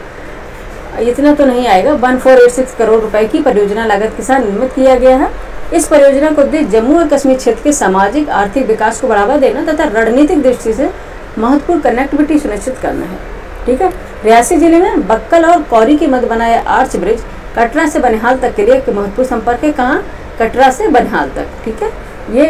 इतना तो नहीं आएगा, 1486 करोड़ रुपए की परियोजना लागत के साथ निर्मित किया गया है। इस परियोजना को उद्देश्य जम्मू और कश्मीर क्षेत्र के सामाजिक आर्थिक विकास को बढ़ावा देना तथा रणनीतिक दृष्टि से महत्वपूर्ण कनेक्टिविटी सुनिश्चित करना है। ठीक है, रियासी जिले में बक्कल और कौरी के मध्य बना यह आर्च ब्रिज कटरा से बनिहाल तक के लिए एक महत्वपूर्ण संपर्क है। कहाँ? कटरा से बनिहाल तक। ठीक है, ये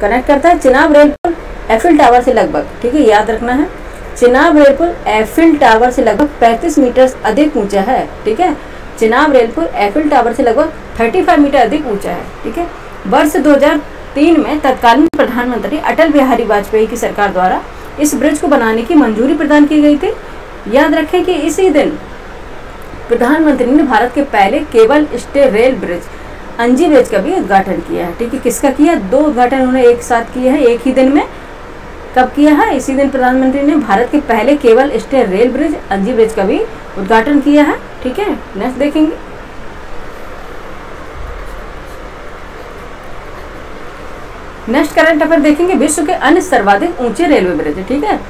कनेक्ट करता है। चिनाब रेल पुल एफिल टावर से लगभग, ठीक है, याद रखना है, चिनाब रेल पुल एफिल टावर से लगभग 35 मीटर अधिक ऊंचा है। ठीक है, चिनाब रेल पुल एफिल टावर से लगभग 35 मीटर अधिक ऊंचा है। ठीक है, वर्ष 2003 में तत्कालीन प्रधानमंत्री अटल बिहारी वाजपेयी की सरकार द्वारा इस ब्रिज को बनाने की मंजूरी प्रदान की गई थी। याद रखें कि इसी दिन प्रधानमंत्री ने भारत के पहले केबल स्टे रेल ब्रिज अंजी ब्रिज का भी उद्घाटन किया है। ठीक है, किसका किया? 2 उद्घाटन उन्होंने एक साथ किए हैं, एक ही दिन में। कब किया है? इसी दिन प्रधानमंत्री ने भारत के पहले केबल स्टे रेल ब्रिज अंजी ब्रिज का भी उद्घाटन किया है। ठीक है, नेक्स्ट देखेंगे। नेक्स्ट करंट अफेयर देखेंगे, विश्व के अन्य सर्वाधिक ऊंचे रेलवे ब्रिज। ठीक है,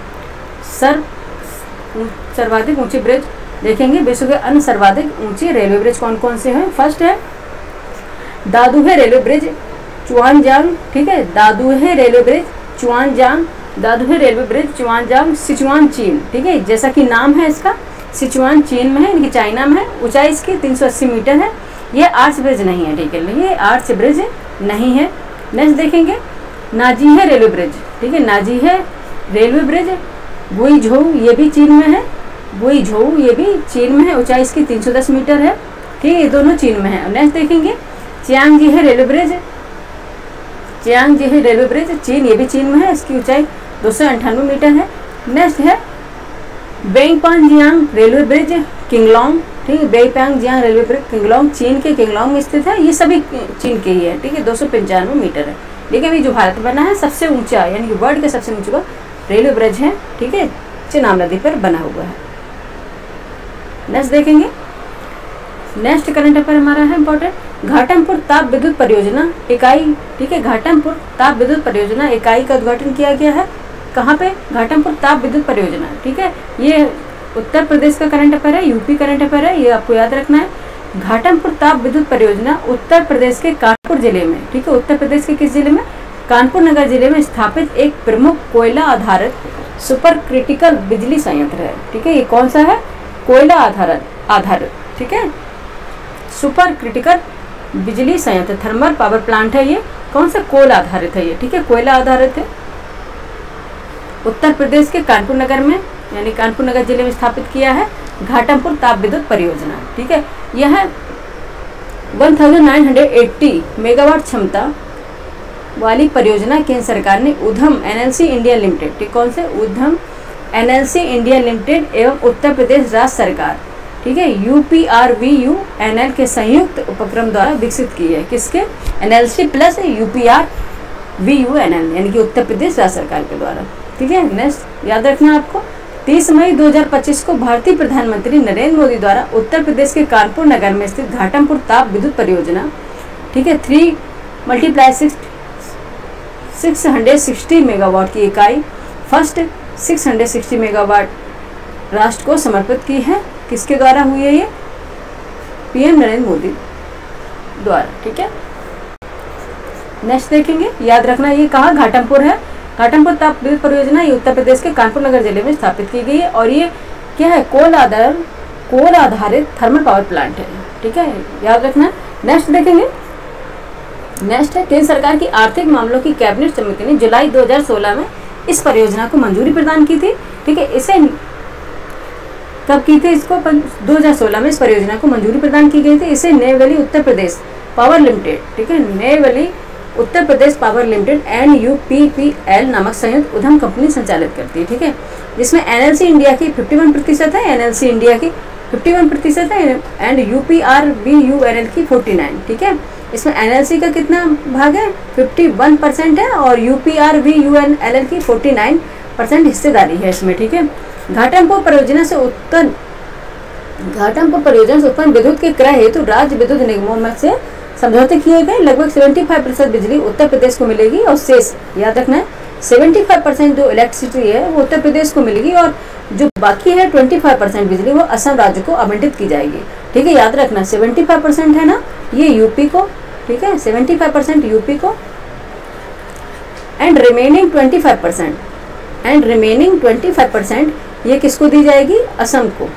सर्वाधिक ऊंचे ब्रिज देखेंगे। विश्व के अन्य सर्वाधिक ऊंचे रेलवे ब्रिज कौन कौन से हैं? फर्स्ट है दादुहे रेलवे ब्रिज चुआनजांग। ठीक है, Daduhe railway bridge Chuanjiang, Daduhe railway bridge Chuanjiang, Sichuan चीन। ठीक है, जैसा कि नाम है इसका, सिचुआन चीन में है, इनकी चाइना में है। ऊंचाई इसकी 380 मीटर है। ये आर्च ब्रिज नहीं है। ठीक है, ये आर्च ब्रिज नहीं है। नेक्स्ट देखेंगे नाजीहे रेलवे ब्रिज। ठीक है, नाजीहे रेलवे ब्रिज गुइझोउ, ये भी चीन में है। गुइझोउ ये भी चीन में है। ऊंचाई इसकी 310 मीटर है। ठीक है, ये दोनों चीन में है। नेक्स्ट देखेंगे चियांगजीहे रेलवे ब्रिज, चियांगजीहे रेलवे ब्रिज चीन, ये भी चीन में है। इसकी ऊंचाई 298 मीटर है। नेक्स्ट है बेइपांगजियांग रेलवे ब्रिज किंगलोंग। ठीक है, बेइपांगजियांग रेलवे ब्रिज किंगलोंग चीन के किंगलोंग में स्थित है। ये सभी चीन के ही है। ठीक है, 295 मीटर है। लेकिन अभी जो भारत में बना है सबसे ऊंचा, यानी कि वर्ल्ड का सबसे ऊंचा रेलवे ब्रिज है। ठीक है, चिनाब नदी पर बना हुआ है। नेक्स्ट देखेंगे, नेक्स्ट करंट अफेयर हमारा है इंपॉर्टेंट, घाटमपुर ताप विद्युत परियोजना इकाई। ठीक है, घाटमपुर ताप विद्युत परियोजना इकाई का उद्घाटन किया गया है। कहाँ पे? घाटमपुर ताप विद्युत परियोजना। ठीक है, ये उत्तर प्रदेश का करंट अफेयर है, यूपी करंट अफेयर है, ये आपको याद रखना है। घाटमपुर ताप विद्युत परियोजना उत्तर प्रदेश के कानपुर जिले में, ठीक है, उत्तर प्रदेश के किस जिले में, कानपुर नगर जिले में स्थापित एक प्रमुख कोयला आधारित सुपर क्रिटिकल बिजली संयंत्र है। ठीक है, ये कौन सा है, कोयला आधारित, ठीक है, सुपर क्रिटिकल बिजली संयंत्र, थर्मल पावर प्लांट है ये, कौन सा, कोयला आधारित है ये, ठीक है, कोयला आधारित है। उत्तर प्रदेश के कानपुर नगर में यानी कानपुर नगर जिले में स्थापित किया है घाटमपुर ताप विद्युत परियोजना। ठीक है, यह 1980 मेगावाट क्षमता वाली परियोजना केंद्र सरकार ने उधम एनएलसी इंडिया लिमिटेड, ठीक, कौन से, उधम एनएलसी इंडिया लिमिटेड एवं उत्तर प्रदेश राज्य सरकार, ठीक है, UPRVUNL के संयुक्त उपक्रम द्वारा विकसित की है। किसके, एनएलसी प्लस UPRVUNL यानी कि उत्तर प्रदेश राज्य सरकार के द्वारा। ठीक है, नेक्स्ट याद रखना आपको, 30 मई 2025 को भारतीय प्रधानमंत्री नरेंद्र मोदी द्वारा उत्तर प्रदेश के कानपुर नगर में स्थित घाटमपुर ताप विद्युत परियोजना, ठीक है, 3 × 660 मेगावाट की इकाई फर्स्ट 660 मेगावाट राष्ट्र को समर्पित की है। किसके द्वारा हुई है ये, पीएम नरेंद्र मोदी द्वारा। ठीक है, नेक्स्ट देखेंगे, याद रखना ये कहा घाटमपुर है, घाटमपुर ताप विद्युत परियोजना ये उत्तर प्रदेश के कानपुर नगर जिले में स्थापित की गई है और ये क्या है, कोल आधारित थर्मल पावर प्लांट है। ठीक है, याद रखना। नेक्स्ट देखेंगे, नेक्स्ट है केंद्र सरकार की आर्थिक मामलों की कैबिनेट समिति ने जुलाई 2016 में इस परियोजना को मंजूरी प्रदान की थी। ठीक है, इसे कब की थी, इसको 2016 में इस परियोजना को मंजूरी प्रदान की गई थी। इसे नेवली उत्तर प्रदेश पावर लिमिटेड, ठीक है, Neyveli Uttar Pradesh power limited NUPPL नामक संयुक्त उद्यम कंपनी संचालित करती है। ठीक है, जिसमें एनएलसी इंडिया की 51% है, एनएलसी इंडिया की 51% है एंड UPRVUNL की 49। ठीक है, इसमें एनएलसी का कितना भाग है, 51% है और UPRVUNL की 49% हिस्सेदारी है इसमें। ठीक है, घाटमपुर परियोजना से उत्पन्न विद्युत के क्रय हेतु राज्य विद्युत निगमों में से समझौते किए गए। लगभग 75% बिजली उत्तर प्रदेश को मिलेगी और शेष, याद रखना है, 75% जो इलेक्ट्रिसिटी है वो उत्तर प्रदेश को मिलेगी और जो बाकी है 25% बिजली वो असम राज्य को आवंटित की जाएगी। ठीक है, याद रखना 75% है ना, ये यूपी को, ठीक है, 75% यूपी को एंड रिमेनिंग 25% ये किसको दी जाएगी, असम को।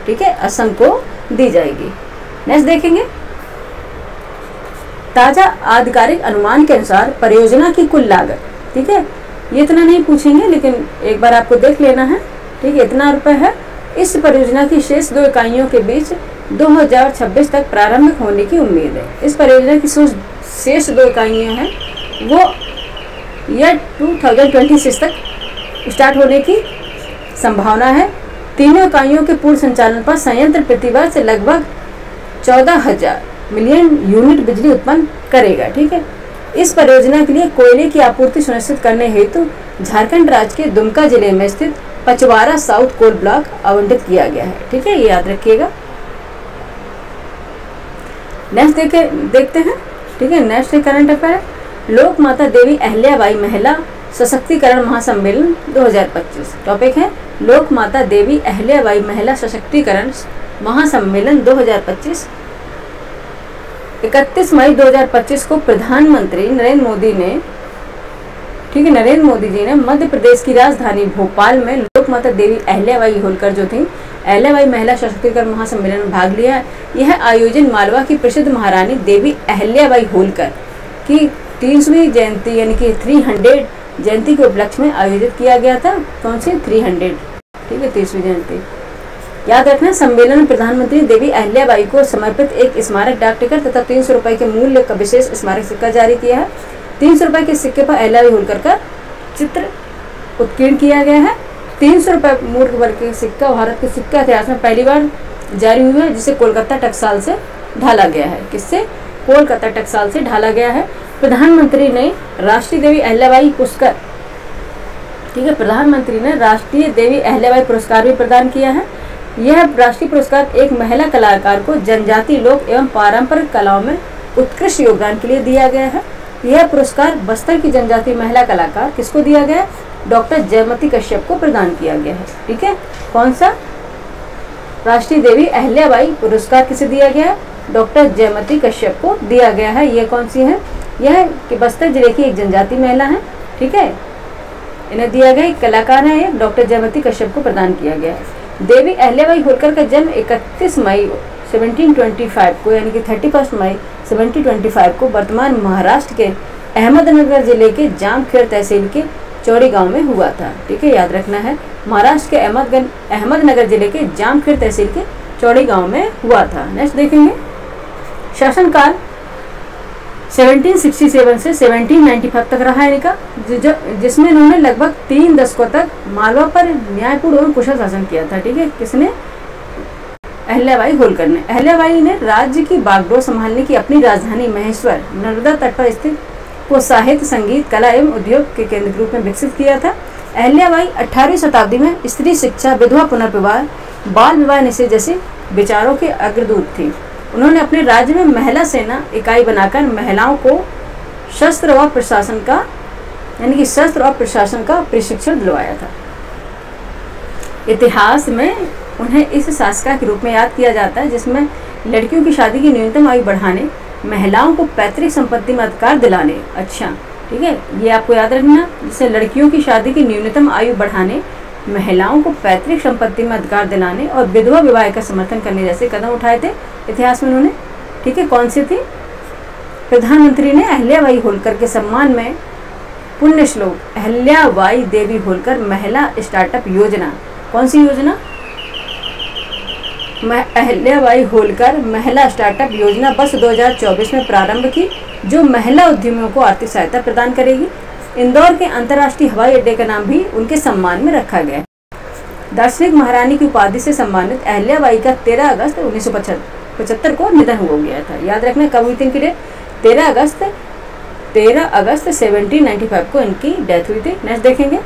ठीक है, असम को दी जाएगी। नेक्स्ट देखेंगे, ताजा आधिकारिक अनुमान के अनुसार परियोजना की कुल लागत, ठीक है, ये इतना नहीं पूछेंगे लेकिन एक बार आपको देख लेना है। ठीक है, इतना रुपए है। इस परियोजना की शेष 2 इकाइयों के बीच 2026 तक प्रारंभ होने की उम्मीद है। इस परियोजना की शेष 2 इकाइयाँ हैं वो यह 2026 तक स्टार्ट होने की संभावना है। तीनों इकाइयों के पूर्ण संचालन पर संयंत्र प्रतिवर्ष लगभग 14,000 मिलियन यूनिट बिजली उत्पन्न करेगा। ठीक है, इस परियोजना के लिए कोयले की आपूर्ति सुनिश्चित करने हेतु झारखंड राज्य के दुमका जिले में स्थित पचवारा साउथ कोल ब्लॉक आवंटित किया गया है। ठीक है, ये याद रखिएगा। नेक्स्ट देखते हैं। ठीक है, नेक्स्ट करंट अफेयर, लोक माता देवी अहिल्याबाई महिला सशक्तिकरण महासम्मेलन 2025। टॉपिक है लोक माता देवी अहिल्याबाई महिला सशक्तिकरण महासम्मेलन 2025। 31 मई 2025 को प्रधानमंत्री नरेंद्र मोदी ने, ठीक है, नरेंद्र मोदी जी ने मध्य प्रदेश की राजधानी भोपाल में लोक माता देवी अहिल्याबाई होलकर जो थी अहिल्याबाई महिला सशक्तिकरण महासम्मेलन में भाग लिया। यह आयोजन मालवा की प्रसिद्ध महारानी देवी अहिल्याबाई होलकर की 300वीं जयंती यानी कि 300 जयंती के उपलक्ष्य में आयोजित किया गया था। कौन सी, 300, ठीक है, 30वीं जयंती। याद रखना, सम्मेलन में प्रधानमंत्री देवी अहिल्याबाई को समर्पित एक स्मारक डाक टिकट तथा 300 रुपए के मूल्य का विशेष स्मारक सिक्का जारी किया है। 300 रुपए के सिक्के पर अहिल्याबाई होलकर का चित्र उत्कीर्ण किया गया है। 300 रुपए मूल्य वर्ग के सिक्का भारत के सिक्का इतिहास में पहली बार जारी हुआ है, जिसे कोलकाता टकसाल से ढाला गया है। किससे, कोलकाता टकसाल से ढाला गया है। प्रधानमंत्री ने राष्ट्रीय देवी अहिल्याबाई पुरस्कार, ठीक है, प्रधानमंत्री ने राष्ट्रीय देवी अहिल्याबाई पुरस्कार भी प्रदान किया है। यह राष्ट्रीय पुरस्कार एक महिला कलाकार को जनजातीय लोक एवं पारंपरिक कलाओं में उत्कृष्ट योगदान के लिए दिया गया है। यह पुरस्कार बस्तर की जनजातीय महिला कलाकार किसको दिया गया, डॉक्टर जयमती कश्यप को प्रदान किया गया है। ठीक है, कौन सा, राष्ट्रीय देवी अहिल्याबाई पुरस्कार किसे दिया गया है, डॉक्टर जयमती कश्यप को दिया गया है। ये कौन सी है? यह कि बस्तर जिले की एक जनजाति महिला है, ठीक है, इन्हें दिया गया, एक कलाकार है, ये डॉक्टर जयमती कश्यप को प्रदान किया गया है। देवी अहल्याबाई होलकर का जन्म 31 मई 1725 को, यानी कि 31 मई 1725 को वर्तमान महाराष्ट्र के अहमदनगर जिले के जामखेड़ तहसील के चौड़ी गांव में हुआ था, ठीक है, याद रखना है। महाराष्ट्र के अहमदनगर जिले के जामखेड़ तहसील के चौड़ी गांव में हुआ था। नेक्स्ट देखेंगे, शासनकाल 1767 से 1795 तक रहा है इनका, जिसमें इन्होंने लगभग 3 दशकों तक मालवा पर न्यायपूर्ण एवं कुशल शासन किया था, ठीक है। किसने? अहल्याबाई होलकर ने। अहल्याबाई ने राज्य की बागडोर संभालने की अपनी राजधानी महेश्वर नर्मदा तट पर स्थित को साहित्य, संगीत, कला एवं उद्योग के केंद्र के रूप में विकसित किया था। अहल्याबाई 18वीं शताब्दी में स्त्री शिक्षा, विधवा पुनर्विवाह, बाल विवाह निषेध जैसे विचारों के अग्रदूत थी। उन्होंने अपने राज्य में महिला सेना इकाई बनाकर महिलाओं को शस्त्र व प्रशासन का, यानी कि शस्त्र और प्रशासन का प्रशिक्षण दिलवाया था। इतिहास में उन्हें इस शासका के रूप में याद किया जाता है जिसमें लड़कियों की शादी की न्यूनतम आयु बढ़ाने, महिलाओं को पैतृक संपत्ति में अधिकार दिलाने, अच्छा, ठीक है, ये आपको याद रखना, जिससे लड़कियों की शादी की न्यूनतम आयु बढ़ाने, महिलाओं को पैतृक संपत्ति में अधिकार दिलाने और विधवा विवाह का समर्थन करने जैसे कदम उठाए थे इतिहास में उन्होंने, ठीक है। कौन सी थी? प्रधानमंत्री ने अहल्याबाई होलकर के सम्मान में पुण्य श्लोक अहल्याबाई देवी होलकर महिला स्टार्टअप योजना, कौन सी योजना? अहल्याबाई होलकर महिला स्टार्टअप योजना वर्ष 2024 में प्रारंभ की, जो महिला उद्यमियों को आर्थिक सहायता प्रदान करेगी। इंदौर के अंतर्राष्ट्रीय हवाई अड्डे का नाम भी उनके सम्मान में रखा गया। दार्शनिक महारानी की उपाधि से सम्मानित अहल्याबाई का 13 अगस्त 1975 को निधन हो गया था। याद रखना कब हुई थी इनकी डेट? 13 अगस्त 1795 को इनकी डेथ हुई थी। नेक्स्ट देखेंगे,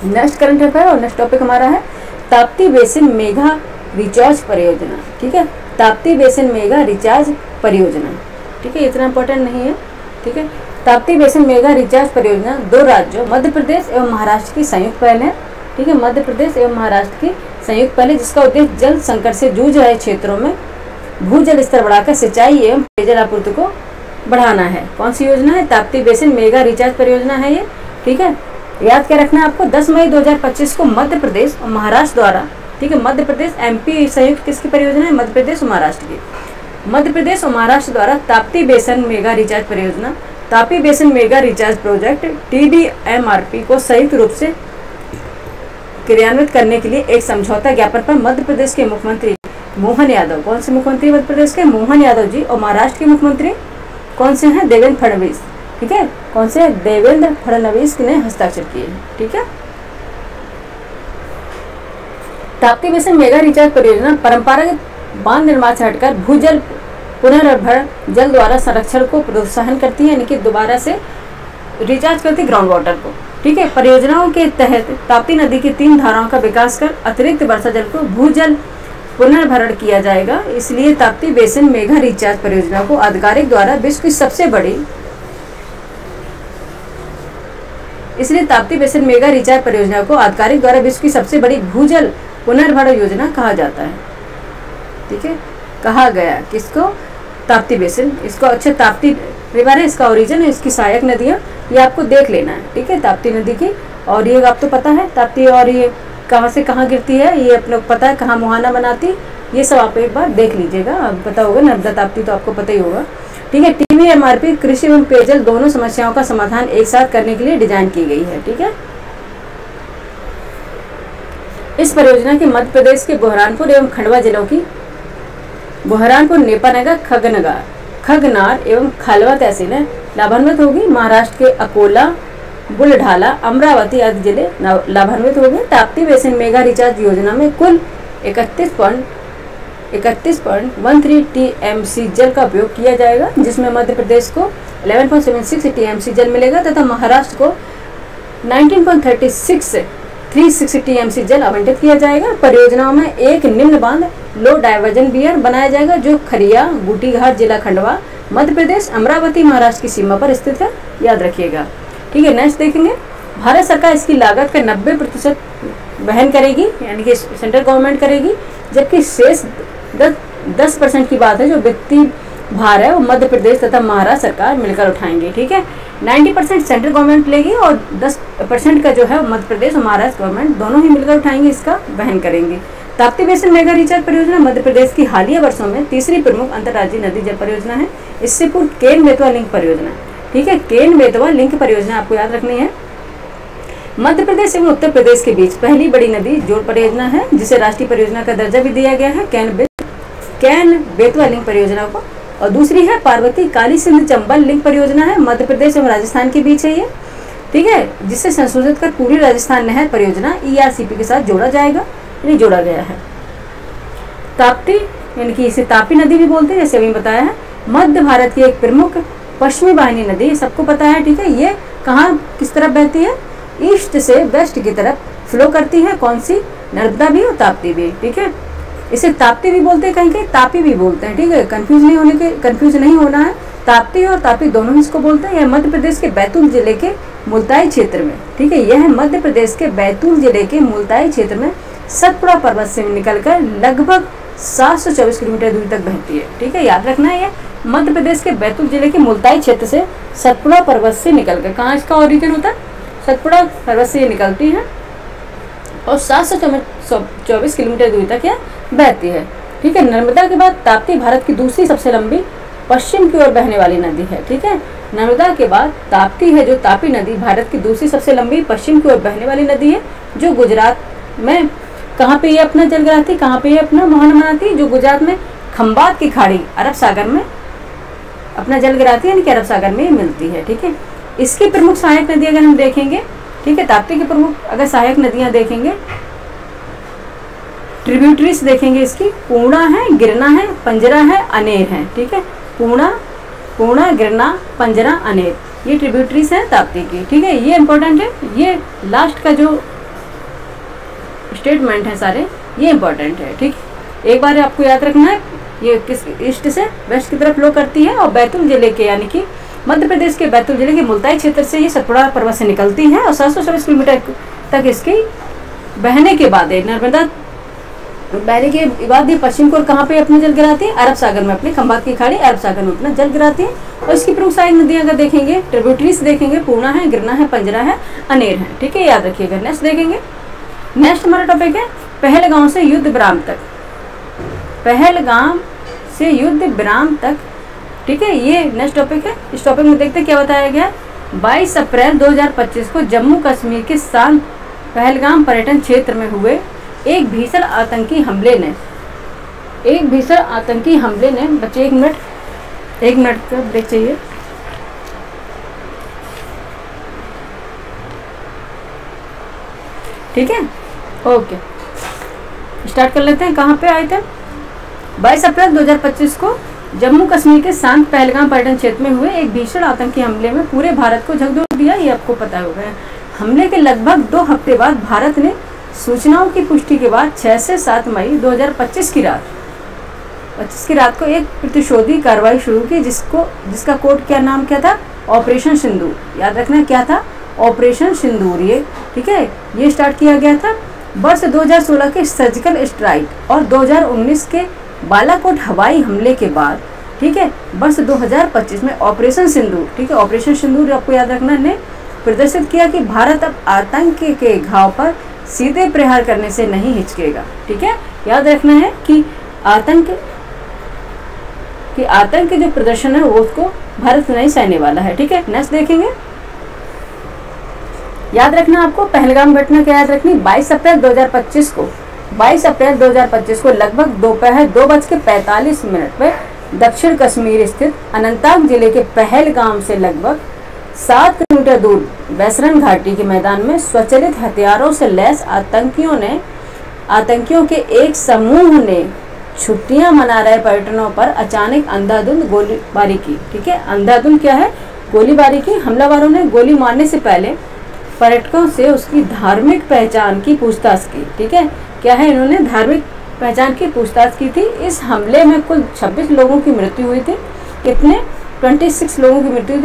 नेक्स्ट करंट अफेयर और नेक्स्ट टॉपिक हमारा है ताप्ती बेसिन मेगा रिचार्ज परियोजना, ठीक है, ताप्ती बेसिन मेगा रिचार्ज परियोजना, ठीक है, इतना इंपॉर्टेंट नहीं है, ठीक है। ताप्ती बेसिन मेगा रिचार्ज परियोजना 2 राज्यों मध्य प्रदेश एवं महाराष्ट्र की संयुक्त पहल है, ठीक है, मध्य प्रदेश एवं महाराष्ट्र की संयुक्त पहल है, जिसका उद्देश्य जल संकट से जूझ रहे क्षेत्रों में भूजल स्तर बढ़ाकर सिंचाई एवं पेयजल आपूर्ति को बढ़ाना है। कौन सी योजना है? ताप्ती बेसिन मेगा रिचार्ज परियोजना है ये, ठीक है। याद क्या रखना है आपको? 10 मई 2025 को मध्य प्रदेश और महाराष्ट्र द्वारा, ठीक है, मध्य प्रदेश MP संयुक्त किसकी परियोजना है? मध्य प्रदेश और महाराष्ट्र की। मध्य प्रदेश और महाराष्ट्र द्वारा ताप्ती बेसिन मेगा रिचार्ज परियोजना, Tapti basin mega recharge project TDMRP को संयुक्त रूप से क्रियान्वित करने के लिए एक समझौता ज्ञापन पर मध्य प्रदेश के मुख्यमंत्री मोहन यादव, कौन से मुख्यमंत्री? मध्य प्रदेश के मोहन यादव जी, और महाराष्ट्र के मुख्यमंत्री कौन से हैं? देवेंद्र फडणवीस, ठीक है, कौन से? देवेंद्र फडणवीस ने हस्ताक्षर किए, ठीक है। ताप्ती बेसिन मेगा रिचार्ज परियोजना परंपरागत बांध निर्माण से हटकर भूजल पुनर्भरण जल द्वारा संरक्षण को प्रोत्साहन करती है, यानी कि दोबारा से रिचार्ज करती ग्राउंड वाटर को, ठीक है। परियोजनाओं के तहत ताप्ती नदी की 3 धाराओं का विकास कर अतिरिक्त वर्षा जल को भूजल पुनर्भरण किया जाएगा। इसलिए ताप्ती बेसिन मेगा रिचार्ज परियोजना को आधिकारिक द्वारा विश्व की सबसे बड़ी ताप्ती बेसिन मेगा रिचार्ज परियोजना को आधिकारिक द्वारा विश्व की सबसे बड़ी भूजल पुनर्भरण योजना कहा जाता है, ठीक है, कहा गया। किसको? ताप्ती बेसिन। इसको अच्छा ताप्ती रिवर है, इसका ओरिजिन है, इसकी सहायक नदियाँ ये आपको देख लेना है, ठीक है, ताप्ती नदी की। और ये आप तो पता है ताप्ती, और ये कहाँ से कहाँ गिरती है, ये अपने को पता है, कहाँ मुहाना बनाती, ये सब आप एक बार देख लीजिएगा, आप पता होगा। नर्मदा ताप्ती तो आपको पता ही होगा, ठीक है। TDMRP कृषि एवं पेयजल दोनों समस्याओं का समाधान एक साथ करने के लिए डिजाइन की गई है, ठीक है। इस परियोजना के मध्य प्रदेश के बुरहानपुर एवं खंडवा जिलों की बुरहानपुर, नेपानगर, खगनार एवं खालवा तहसीलें लाभान्वित होगी। महाराष्ट्र के अकोला, बुलढाना, अमरावती आदि जिले लाभान्वित हो गए। ताप्ती बेसिन मेगा रिचार्ज योजना में कुल 31.13 TMC जल का उपयोग किया जाएगा, जिसमें मध्य प्रदेश को 11.76 TMC जल मिलेगा तथा महाराष्ट्र को 19.360 TMC जल आवंटित किया जाएगा। परियोजनाओं में एक निम्न बांध लो डाइवर्जन बियर बनाया जाएगा, जो खरिया बूटीघाट जिला खंडवा, मध्य प्रदेश, अमरावती, महाराष्ट्र की सीमा पर स्थित है, याद रखिएगा, ठीक है। नेक्स्ट देखेंगे, भारत सरकार इसकी लागत का 90% वहन करेगी, यानी कि सेंट्रल गवर्नमेंट करेगी, जबकि शेष 10% की बात है, जो वित्तीय भार है वो मध्य प्रदेश तथा महाराष्ट्र सरकार मिलकर उठाएंगे। ठीक है, 90% सेंट्रल गवर्नमेंट लेगी और 10% का जो है मध्य प्रदेश और महाराष्ट्र गवर्नमेंट दोनों ही मिलकर उठाएंगे, इसका वहन करेंगे। ताप्ती बेसिन मेगा रिचार्ज परियोजना मध्य प्रदेश की हालिया वर्षों में तीसरी प्रमुख अंतर्राज्यीय नदी जल परियोजना है। इससे पूर्व केन बेतवा लिंक परियोजना, ठीक है, केन बेतवा लिंक परियोजना आपको याद रखनी है। मध्य प्रदेश एवं उत्तर प्रदेश के बीच पहली बड़ी नदी जोड़ परियोजना है, जिसे राष्ट्रीय परियोजना का दर्जा भी दिया गया है केन बेतवा लिंक परियोजना को। और दूसरी है पार्वती काली सिंध चंबल लिंक परियोजना है, मध्य प्रदेश एवं राजस्थान के बीच है ये, ठीक है, जिसे संशोधित कर पूरी राजस्थान नहर परियोजना ERCP के साथ जोड़ा जाएगा, यानी जोड़ा गया है। ताप्ती यानी कि इसे तापी नदी भी बोलते हैं, जैसे अभी बताया है, मध्य भारत की एक प्रमुख पश्चिमी वाहिनी नदी, सबको पता है, ठीक है। ये कहाँ किस तरफ बहती है, ईस्ट से वेस्ट की तरफ फ्लो करती है। कौन सी, नर्मदा भी और ताप्ती भी, ठीक है। इसे ताप्ती भी बोलते हैं, कहीं कहीं तापी भी बोलते हैं, ठीक है, कंफ्यूज नहीं होना है। ताप्ती और तापी दोनों ही इसको बोलते हैं। यह मध्य प्रदेश के बैतूल जिले के मुल्ताई क्षेत्र में, ठीक है, यह मध्य प्रदेश के बैतूल जिले के मुल्ताई क्षेत्र में सतपुड़ा पर्वत से निकलकर लगभग 724 किलोमीटर दूरी तक बहती है, ठीक है, याद रखना है। ये मध्य प्रदेश के बैतूल जिले के मुल्ताई क्षेत्र से सतपुड़ा पर्वत से निकलकर, कहाँ इसका ओरिजिन होता है, सतपुड़ा पर्वत से ये निकलती है और 724 किलोमीटर दूरी तक यह बहती है, ठीक है। नर्मदा के बाद ताप्ती भारत की दूसरी सबसे लंबी पश्चिम की ओर बहने वाली नदी है, ठीक है। नर्मदा के बाद ताप्ती है, जो तापी नदी भारत की दूसरी सबसे लंबी पश्चिम की ओर बहने वाली नदी है, जो गुजरात में कहाँ पे ये अपना जल गिराती, कहाँ पे ये अपना मोहन बनाती, जो गुजरात में खंबात की खाड़ी अरब सागर में अपना जल गिराती है, यानी कि अरब सागर में मिलती है, ठीक है। इसकी प्रमुख सहायक नदी अगर हम देखेंगे, ठीक है, ताप्ती की प्रमुख अगर सहायक नदियां देखेंगे, ट्रिब्यूटरीज देखेंगे, इसकी पूर्णा है, गिरना है, पंजरा है, अनेर है, ठीक है। पूर्णा, गिरना, पंजरा, अनेर, ये ट्रिब्यूटरीज हैं ताप्ती की, ठीक है। ये इंपॉर्टेंट है, ये लास्ट का जो स्टेटमेंट है सारे ये इंपॉर्टेंट है, ठीक। एक बार आपको याद रखना है, ये किस ईस्ट से वेस्ट की तरफ फ्लो करती है और बैतूल जिले के यानी कि मध्य प्रदेश के बैतूल जिले के मुल्ताई क्षेत्र से ये सतपुड़ा पर्वत से निकलती है और 724 किलोमीटर तक इसकी बहने के बाद नर्मदा बहने के बाद ये पश्चिम को कहाँ पे अपना जल गिराती है, अरब सागर में, अपने खंबात की खाड़ी अरब सागर में अपना जल गिराती है। और इसकी प्रमुख सहायक नदियां अगर देखेंगे, ट्रिब्यूटरीज देखेंगे, पूर्णा है, गिरना है, पंजरा है, अनेर है, ठीक है, याद रखिएगा। नेक्स्ट देखेंगे, नेक्स्ट हमारा टॉपिक है पहलगाम से युद्ध विराम तक, पहलगाम से युद्ध विराम तक, ठीक है, ये नेक्स्ट टॉपिक है। इस टॉपिक में देखते हैं क्या बताया गया। 22 अप्रैल 2025 को जम्मू कश्मीर के शांत पहलगाम पर्यटन क्षेत्र में हुए एक भीषण आतंकी हमले ने बच्चे एक मिनट का ब्रेक चाहिए। ठीक है, ओके, स्टार्ट कर लेते हैं। कहाँ पे आए थे, 22 अप्रैल 2025 को जम्मू कश्मीर के शांत पहलगाम पर्यटन क्षेत्र में हुए एक भीषण आतंकी हमले में पूरे भारत को झकझोर दिया, ये आपको पता होगा। हमले के लगभग 2 हफ्ते बाद भारत ने सूचनाओं की पुष्टि के बाद 6 से 7 मई 2025 की रात को एक प्रतिशोधी कार्रवाई शुरू की, जिसका कोड क्या नाम क्या था, ऑपरेशन सिंदूर। याद रखना क्या था, ऑपरेशन सिंदूर, ये ठीक है, ये स्टार्ट किया गया था। वर्ष 2016 के सर्जिकल स्ट्राइक और 2019 के बालाकोट हवाई हमले के बाद, ठीक है, वर्ष 2025 में ऑपरेशन सिंदूर, ठीक है, ऑपरेशन सिंदूर आपको याद रखना ने प्रदर्शित किया कि भारत अब आतंक के घाव पर सीधे प्रहार करने से नहीं हिचकेगा। ठीक है, याद रखना है कि आतंक जो प्रदर्शन है वो उसको भारत नहीं सहने वाला है। ठीक है, नेक्स्ट देखेंगे। याद रखना आपको पहलगाम घटना क्या याद रखनी, 22 अप्रैल 2025 को लगभग दोपहर 2:45 पर दक्षिण कश्मीर स्थित अनंतनाग जिले के पहलगाम से लगभग 7 किलोमीटर दूर बैसरन घाटी के मैदान में स्वचालित हथियारों से लैस आतंकियों के एक समूह ने छुट्टियां मना रहे पर्यटकों पर अचानक अंधाधुंध गोलीबारी की। ठीक है, अंधाधुंध क्या है, गोलीबारी की। हमलावरों ने गोली मारने से पहले पर्यटकों से उसकी धार्मिक पहचान की पूछताछ की। ठीक है, क्या है, इन्होंने धार्मिक पहचान की पूछताछ की थी। इस हमले में कुल 26 लोगों की मृत्यु हुई थी। कितने, 26 लोगों की मृत्यु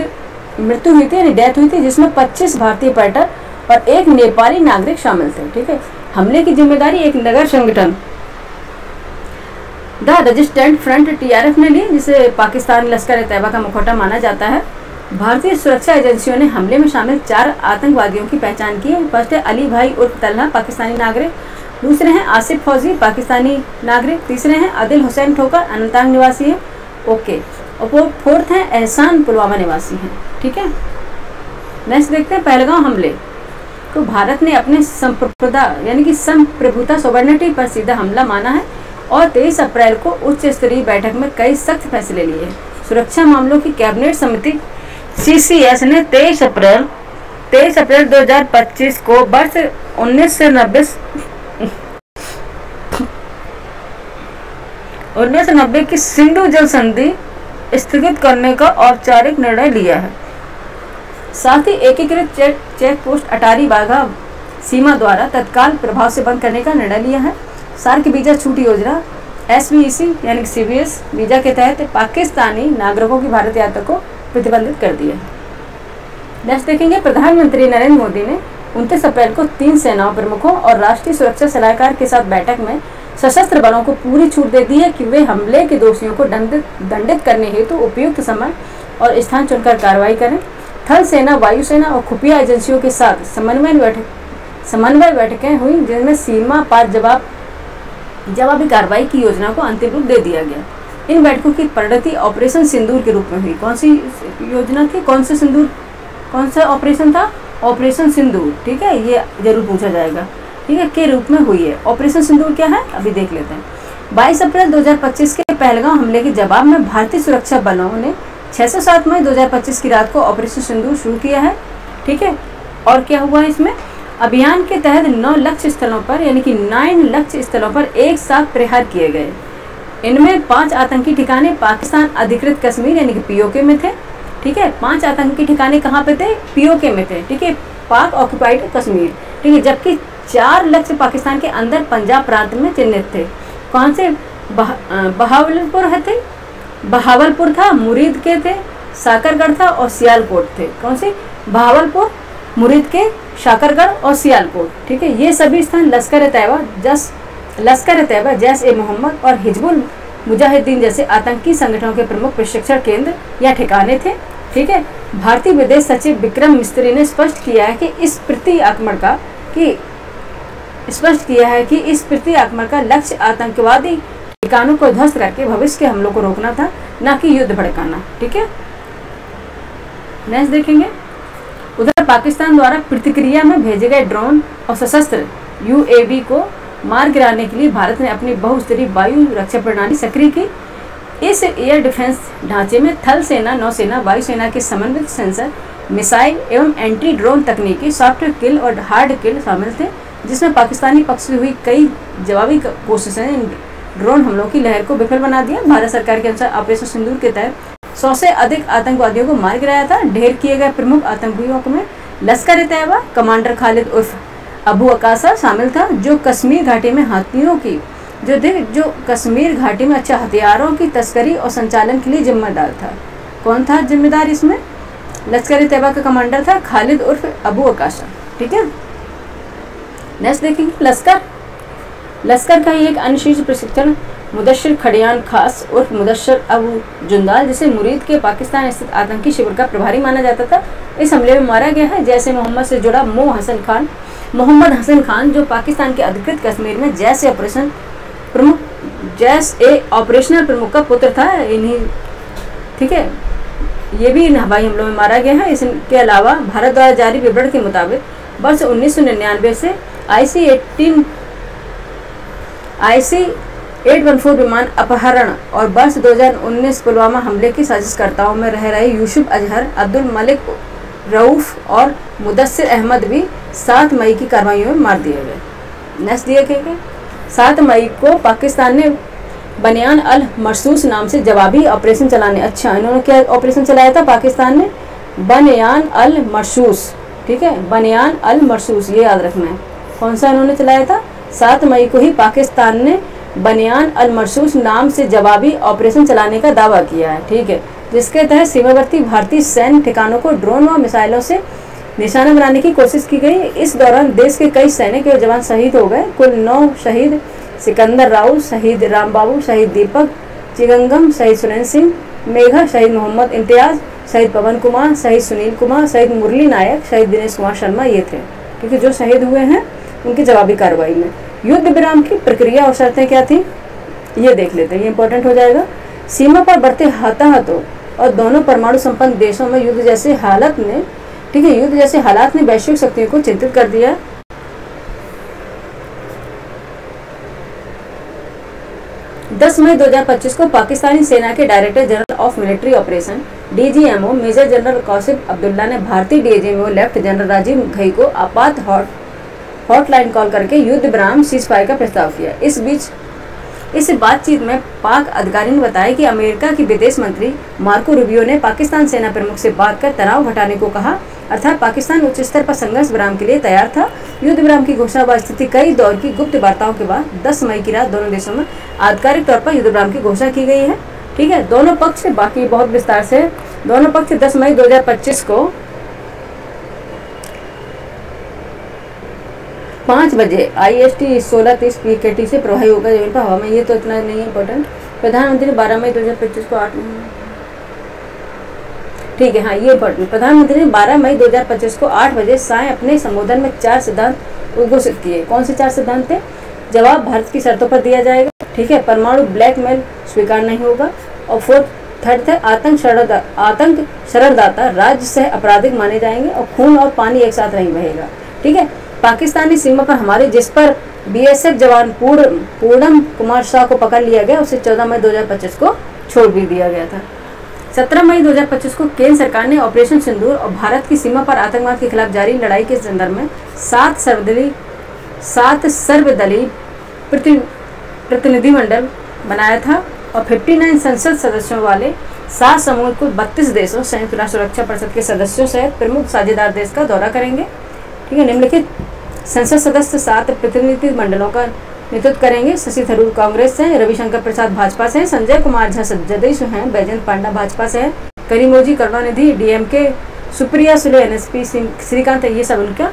हुई थी, यानी डेथ हुई थी, जिसमें 25 भारतीय पर्यटक और 1 नेपाली नागरिक शामिल थे। ठीक है, हमले की जिम्मेदारी एक नगर संगठन द रेजिस्टेंट फ्रंट TRF ने ली, जिसे पाकिस्तान लश्कर ए तैयबा का मुखौटा माना जाता है। भारतीय सुरक्षा एजेंसियों ने हमले में शामिल 4 आतंकवादियों की पहचान की है। फर्स्ट है अली भाई उर्फ तलहा, पाकिस्तानी नागरिक। दूसरे हैं आसिफ फौजी, पाकिस्तानी नागरिक। तीसरे हैं आदिल हुसैन ठोकर, अनंतनाग निवासी है। ओके। और फोर्थ है एहसान, पुलवामा निवासी हैं। ठीक है, नेक्स्ट देखते हैं पहलगांव हमले। तो भारत ने अपने संप्रभुता यानी कि संप्रभुता सॉवरेनिटी पर सीधा हमला माना है और 23 अप्रैल को उच्च स्तरीय बैठक में कई सख्त फैसले लिए। सुरक्षा मामलों की कैबिनेट समिति CCS ने 23 अप्रैल 2025 को वर्ष 1990 की सिंधु जल संधि स्थगित करने का औपचारिक निर्णय लिया है। साथ ही एकीकृत चेक पोस्ट अटारी वाघा सीमा द्वारा तत्काल प्रभाव से बंद करने का निर्णय लिया है। सार्क वीजा छूट योजना SVC यानी कि CVS वीजा के तहत पाकिस्तानी नागरिकों की भारत यात्रा को प्रतिबंधित कर दिया। नेक्स्ट देखेंगे, प्रधानमंत्री नरेंद्र मोदी ने 29 अप्रैल को 3 सेनाओं प्रमुखों और राष्ट्रीय सुरक्षा सलाहकार के साथ बैठक में सशस्त्र बलों को पूरी छूट दे दी है कि वे हमले के दोषियों को दंडित करने हेतु उपयुक्त समय और स्थान चुनकर कार्रवाई करें। थल सेना, वायुसेना और खुफिया एजेंसियों के साथ समन्वय बैठकें हुई, जिनमें सीमा पार जवाबी कार्रवाई की योजना को अंतिम रूप दे दिया गया। इन बैठकों की परिणति ऑपरेशन सिंदूर के रूप में हुई। कौन सी योजना थी, कौन सा ऑपरेशन था? ऑपरेशन सिंदूर। ठीक है, ये जरूर पूछा जाएगा। ठीक है, के रूप में हुई है। ऑपरेशन सिंदूर क्या है, अभी देख लेते हैं। 22 अप्रैल 2025 के पहलगांव हमले के जवाब में भारतीय सुरक्षा बलों ने 607 मई 2025 की रात को ऑपरेशन सिंदूर शुरू किया है। ठीक है, और क्या हुआ इसमें? अभियान के तहत 9 लक्ष्य स्थलों पर यानी कि 9 लक्ष्य स्थलों पर एक साथ प्रहार किए गए। इनमें 5 आतंकी ठिकाने पाकिस्तान अधिकृत कश्मीर यानी कि POK में थे। ठीक है, 5 आतंकी ठिकाने कहाँ पे थे? POK में थे। ठीक है, पाक ऑक्युपाइड कश्मीर। ठीक है, जबकि 4 लक्ष्य पाकिस्तान के अंदर पंजाब प्रांत में चिन्हित थे। कौन से? बहावलपुर था, मुरीद के थे, साकरगढ़ था और सियालकोट थे। कौन से? बहावलपुर, मुरीद के, शाकरगढ़ और सियालकोट। ठीक है, ये सभी स्थान लश्कर ए तैयबा, जैश-ए-मोहम्मद और हिजबुल मुजाहिदीन जैसे आतंकी संगठनों के प्रमुख प्रशिक्षण केंद्र या ठिकाने थे। ठीक है, भारतीय विदेश सचिव विक्रम मिस्त्री ने स्पष्ट किया है कि इस प्रति आक्रमण का लक्ष्य आतंकवादी ठिकानों को ध्वस्त करके भविष्य के हमलों को रोकना था, न कि युद्ध भड़काना। ठीक है, नेक्स्ट देखेंगे। उधर पाकिस्तान द्वारा प्रतिक्रिया में भेजे गए ड्रोन और सशस्त्र UAV को मार गिराने के लिए भारत ने अपनी बहुस्तरीय वायु रक्षा प्रणाली सक्रिय की। इस एयर डिफेंस ढांचे में थल सेना, नौसेना, वायुसेना के समन्वित सेंसर, मिसाइल एवं एंटी ड्रोन तकनीकी, सॉफ्ट किल और हार्ड किल शामिल थे, जिसमें पाकिस्तानी पक्ष से हुई कई जवाबी कोशिशें इन ड्रोन हमलों की लहर को विफल बना दिया। भारत सरकार के अनुसार ऑपरेशन सिंदूर के तहत 100 से अधिक आतंकवादियों को मार गिराया था। ढेर किए गए प्रमुख आतंकवादियों में लश्कर ए तैयबा कमांडर खालिद उर्फ अबू अकासा शामिल था, जो कश्मीर घाटी में हाथियों की जो कश्मीर घाटी में हथियारों की तस्करी और संचालन के लिए जिम्मेदार था। कौन था जिम्मेदार इसमें? लश्कर ए तैयबा का कमांडर था खालिद उर्फ अबू अकासा। ठीक है, नेक्स्ट देखेंगे लश्कर का ही एक अन्य शीर्ष प्रशिक्षण मुदस्सिर खड़ियान खास उर्फ मुदस्सिर अबू जुंदाल, जिसे मुरीद के पाकिस्तान स्थित आतंकी शिविर का प्रभारी माना जाता था, इस हमले में मारा गया है। जैसे मोहम्मद से जुड़ा मोहम्मद हसन खान, जो पाकिस्तान के अधिकृत कश्मीर में जैश ए ऑपरेशनल प्रमुख का पुत्र था। इन्हीं ठीक है, ये भी इन हवाई हमलों में मारा गया है। इसके अलावा भारत द्वारा जारी विवरण के मुताबिक वर्ष 1999 से IC-814 विमान अपहरण और वर्ष 2019 पुलवामा हमले के साजिशकर्ताओं में रह रहे यूसुफ अजहर, अब्दुल मलिक रऊफ और मुदस्सिर अहमद भी 7 मई की कार्रवाइयों में मार दिए गए। नेक्स्ट दिए गए 7 मई को पाकिस्तान ने बनियान अल मरसूस नाम से जवाबी ऑपरेशन चलाने। अच्छा, इन्होंने क्या ऑपरेशन चलाया था पाकिस्तान ने? बनियान अल मरसूस। ठीक है, बनियान अल मरसूस, ये याद रखना है। कौन सा इन्होंने चलाया था? 7 मई को ही पाकिस्तान ने बनियान अल मरसूस नाम से जवाबी ऑपरेशन चलाने का दावा किया है। ठीक है, जिसके तहत सीमावर्ती भारतीय सैन्य ठिकानों को ड्रोन व मिसाइलों से निशाना बनाने की कोशिश की गई। इस दौरान देश के कई सैनिक और जवान शहीद हो गए। कुल 9 शहीद सिकंदर राव, शहीद रामबाबू, शहीद दीपक चिगंगम, शहीद सुरेंद्र सिंह मेघा, शहीद मोहम्मद इम्तियाज, शहीद पवन कुमार, शहीद सुनील कुमार, शहीद मुरली नायक, शहीद दिनेश कुमार शर्मा, ये थे। ठीक है, जो शहीद हुए हैं उनकी जवाबी कार्रवाई में। युद्ध विराम की प्रक्रिया और शर्तें क्या थी, ये देख लेते हैं, ये इंपॉर्टेंट हो जाएगा। सीमा पर बढ़ते हताहतों और दोनों परमाणु संपन्न देशों में युद्ध जैसे हालत ने, ठीक है, युद्ध जैसे हालात ने वैश्विक शक्तियों को चिंतित कर दिया। 10 मई 2025 को पाकिस्तानी सेना के director general of military operation DGMO major general Kausif Abdullah ने भारतीय DGMO left general Rajiv Ghai को आपात हॉटलाइन कॉल करके युद्ध विराम सीजफायर का प्रस्ताव किया। इस बीच इस बातचीत में पाक अधिकारी ने बताया कि अमेरिका के विदेश मंत्री मार्को रूबियो ने पाकिस्तान सेना प्रमुख से बात कर तनाव घटाने को कहा, अर्थात पाकिस्तान उच्च स्तर पर संघर्ष विराम के लिए तैयार था। युद्ध विराम की घोषणा व स्थिति कई दौर की गुप्त वार्ताओं के बाद 10 मई की रात दोनों देशों में आधिकारिक तौर पर युद्ध विराम की घोषणा की गई है। ठीक है, दोनों पक्ष, बाकी बहुत विस्तार से, दोनों पक्ष 10 मई 2025 को 5 बजे IST 16:30 PKT से प्रभावी होगा जमीन पर हवा में। ये तो इतना नहीं है इंपॉर्टेंट। प्रधानमंत्री ने 12 मई 2025 को 8, ठीक है, हाँ ये इंपॉर्टेंट। प्रधानमंत्री ने 12 मई 2025 को 8 बजे साय अपने संबोधन में 4 सिद्धांत उद्घोषित किए। कौन से 4 सिद्धांत थे? जवाब भारत की शर्तों पर दिया जाएगा, ठीक है, परमाणु ब्लैकमेल स्वीकार नहीं होगा, और थर्ड थे आतंक शरणदाता राज्य सह आपराधिक माने जाएंगे, और खून और पानी एक साथ नहीं बहेगा। ठीक है, पाकिस्तानी सीमा पर हमारे जिस पर BSF जवान पूर्णम कुमार शाह को पकड़ लिया गया, उसे 14 मई 2025 को छोड़ भी दिया गया था। 17 मई 2025 को केंद्र सरकार ने ऑपरेशन सिंदूर और भारत की सीमा पर आतंकवाद के खिलाफ जारी लड़ाई के संदर्भ में 7 सर्वदलीय प्रतिनिधिमंडल बनाया था, और 59 संसद सदस्यों वाले 7 समूह को 32 देशों संयुक्त राष्ट्र सुरक्षा परिषद के सदस्यों सहित प्रमुख साझेदार देश का दौरा करेंगे। ठीक है, निम्नलिखित संसद सदस्य 7 प्रतिनिधि मंडलों का नेतृत्व करेंगे। शशि थरूर कांग्रेस से, रविशंकर प्रसाद भाजपा से, संजय कुमार झा जदयू से हैं, बैजयंत पांडा भाजपा से है, करीमोजी करुणानिधि DMK, सुप्रिया सुले NSP, श्रीकांत, ये सब उनका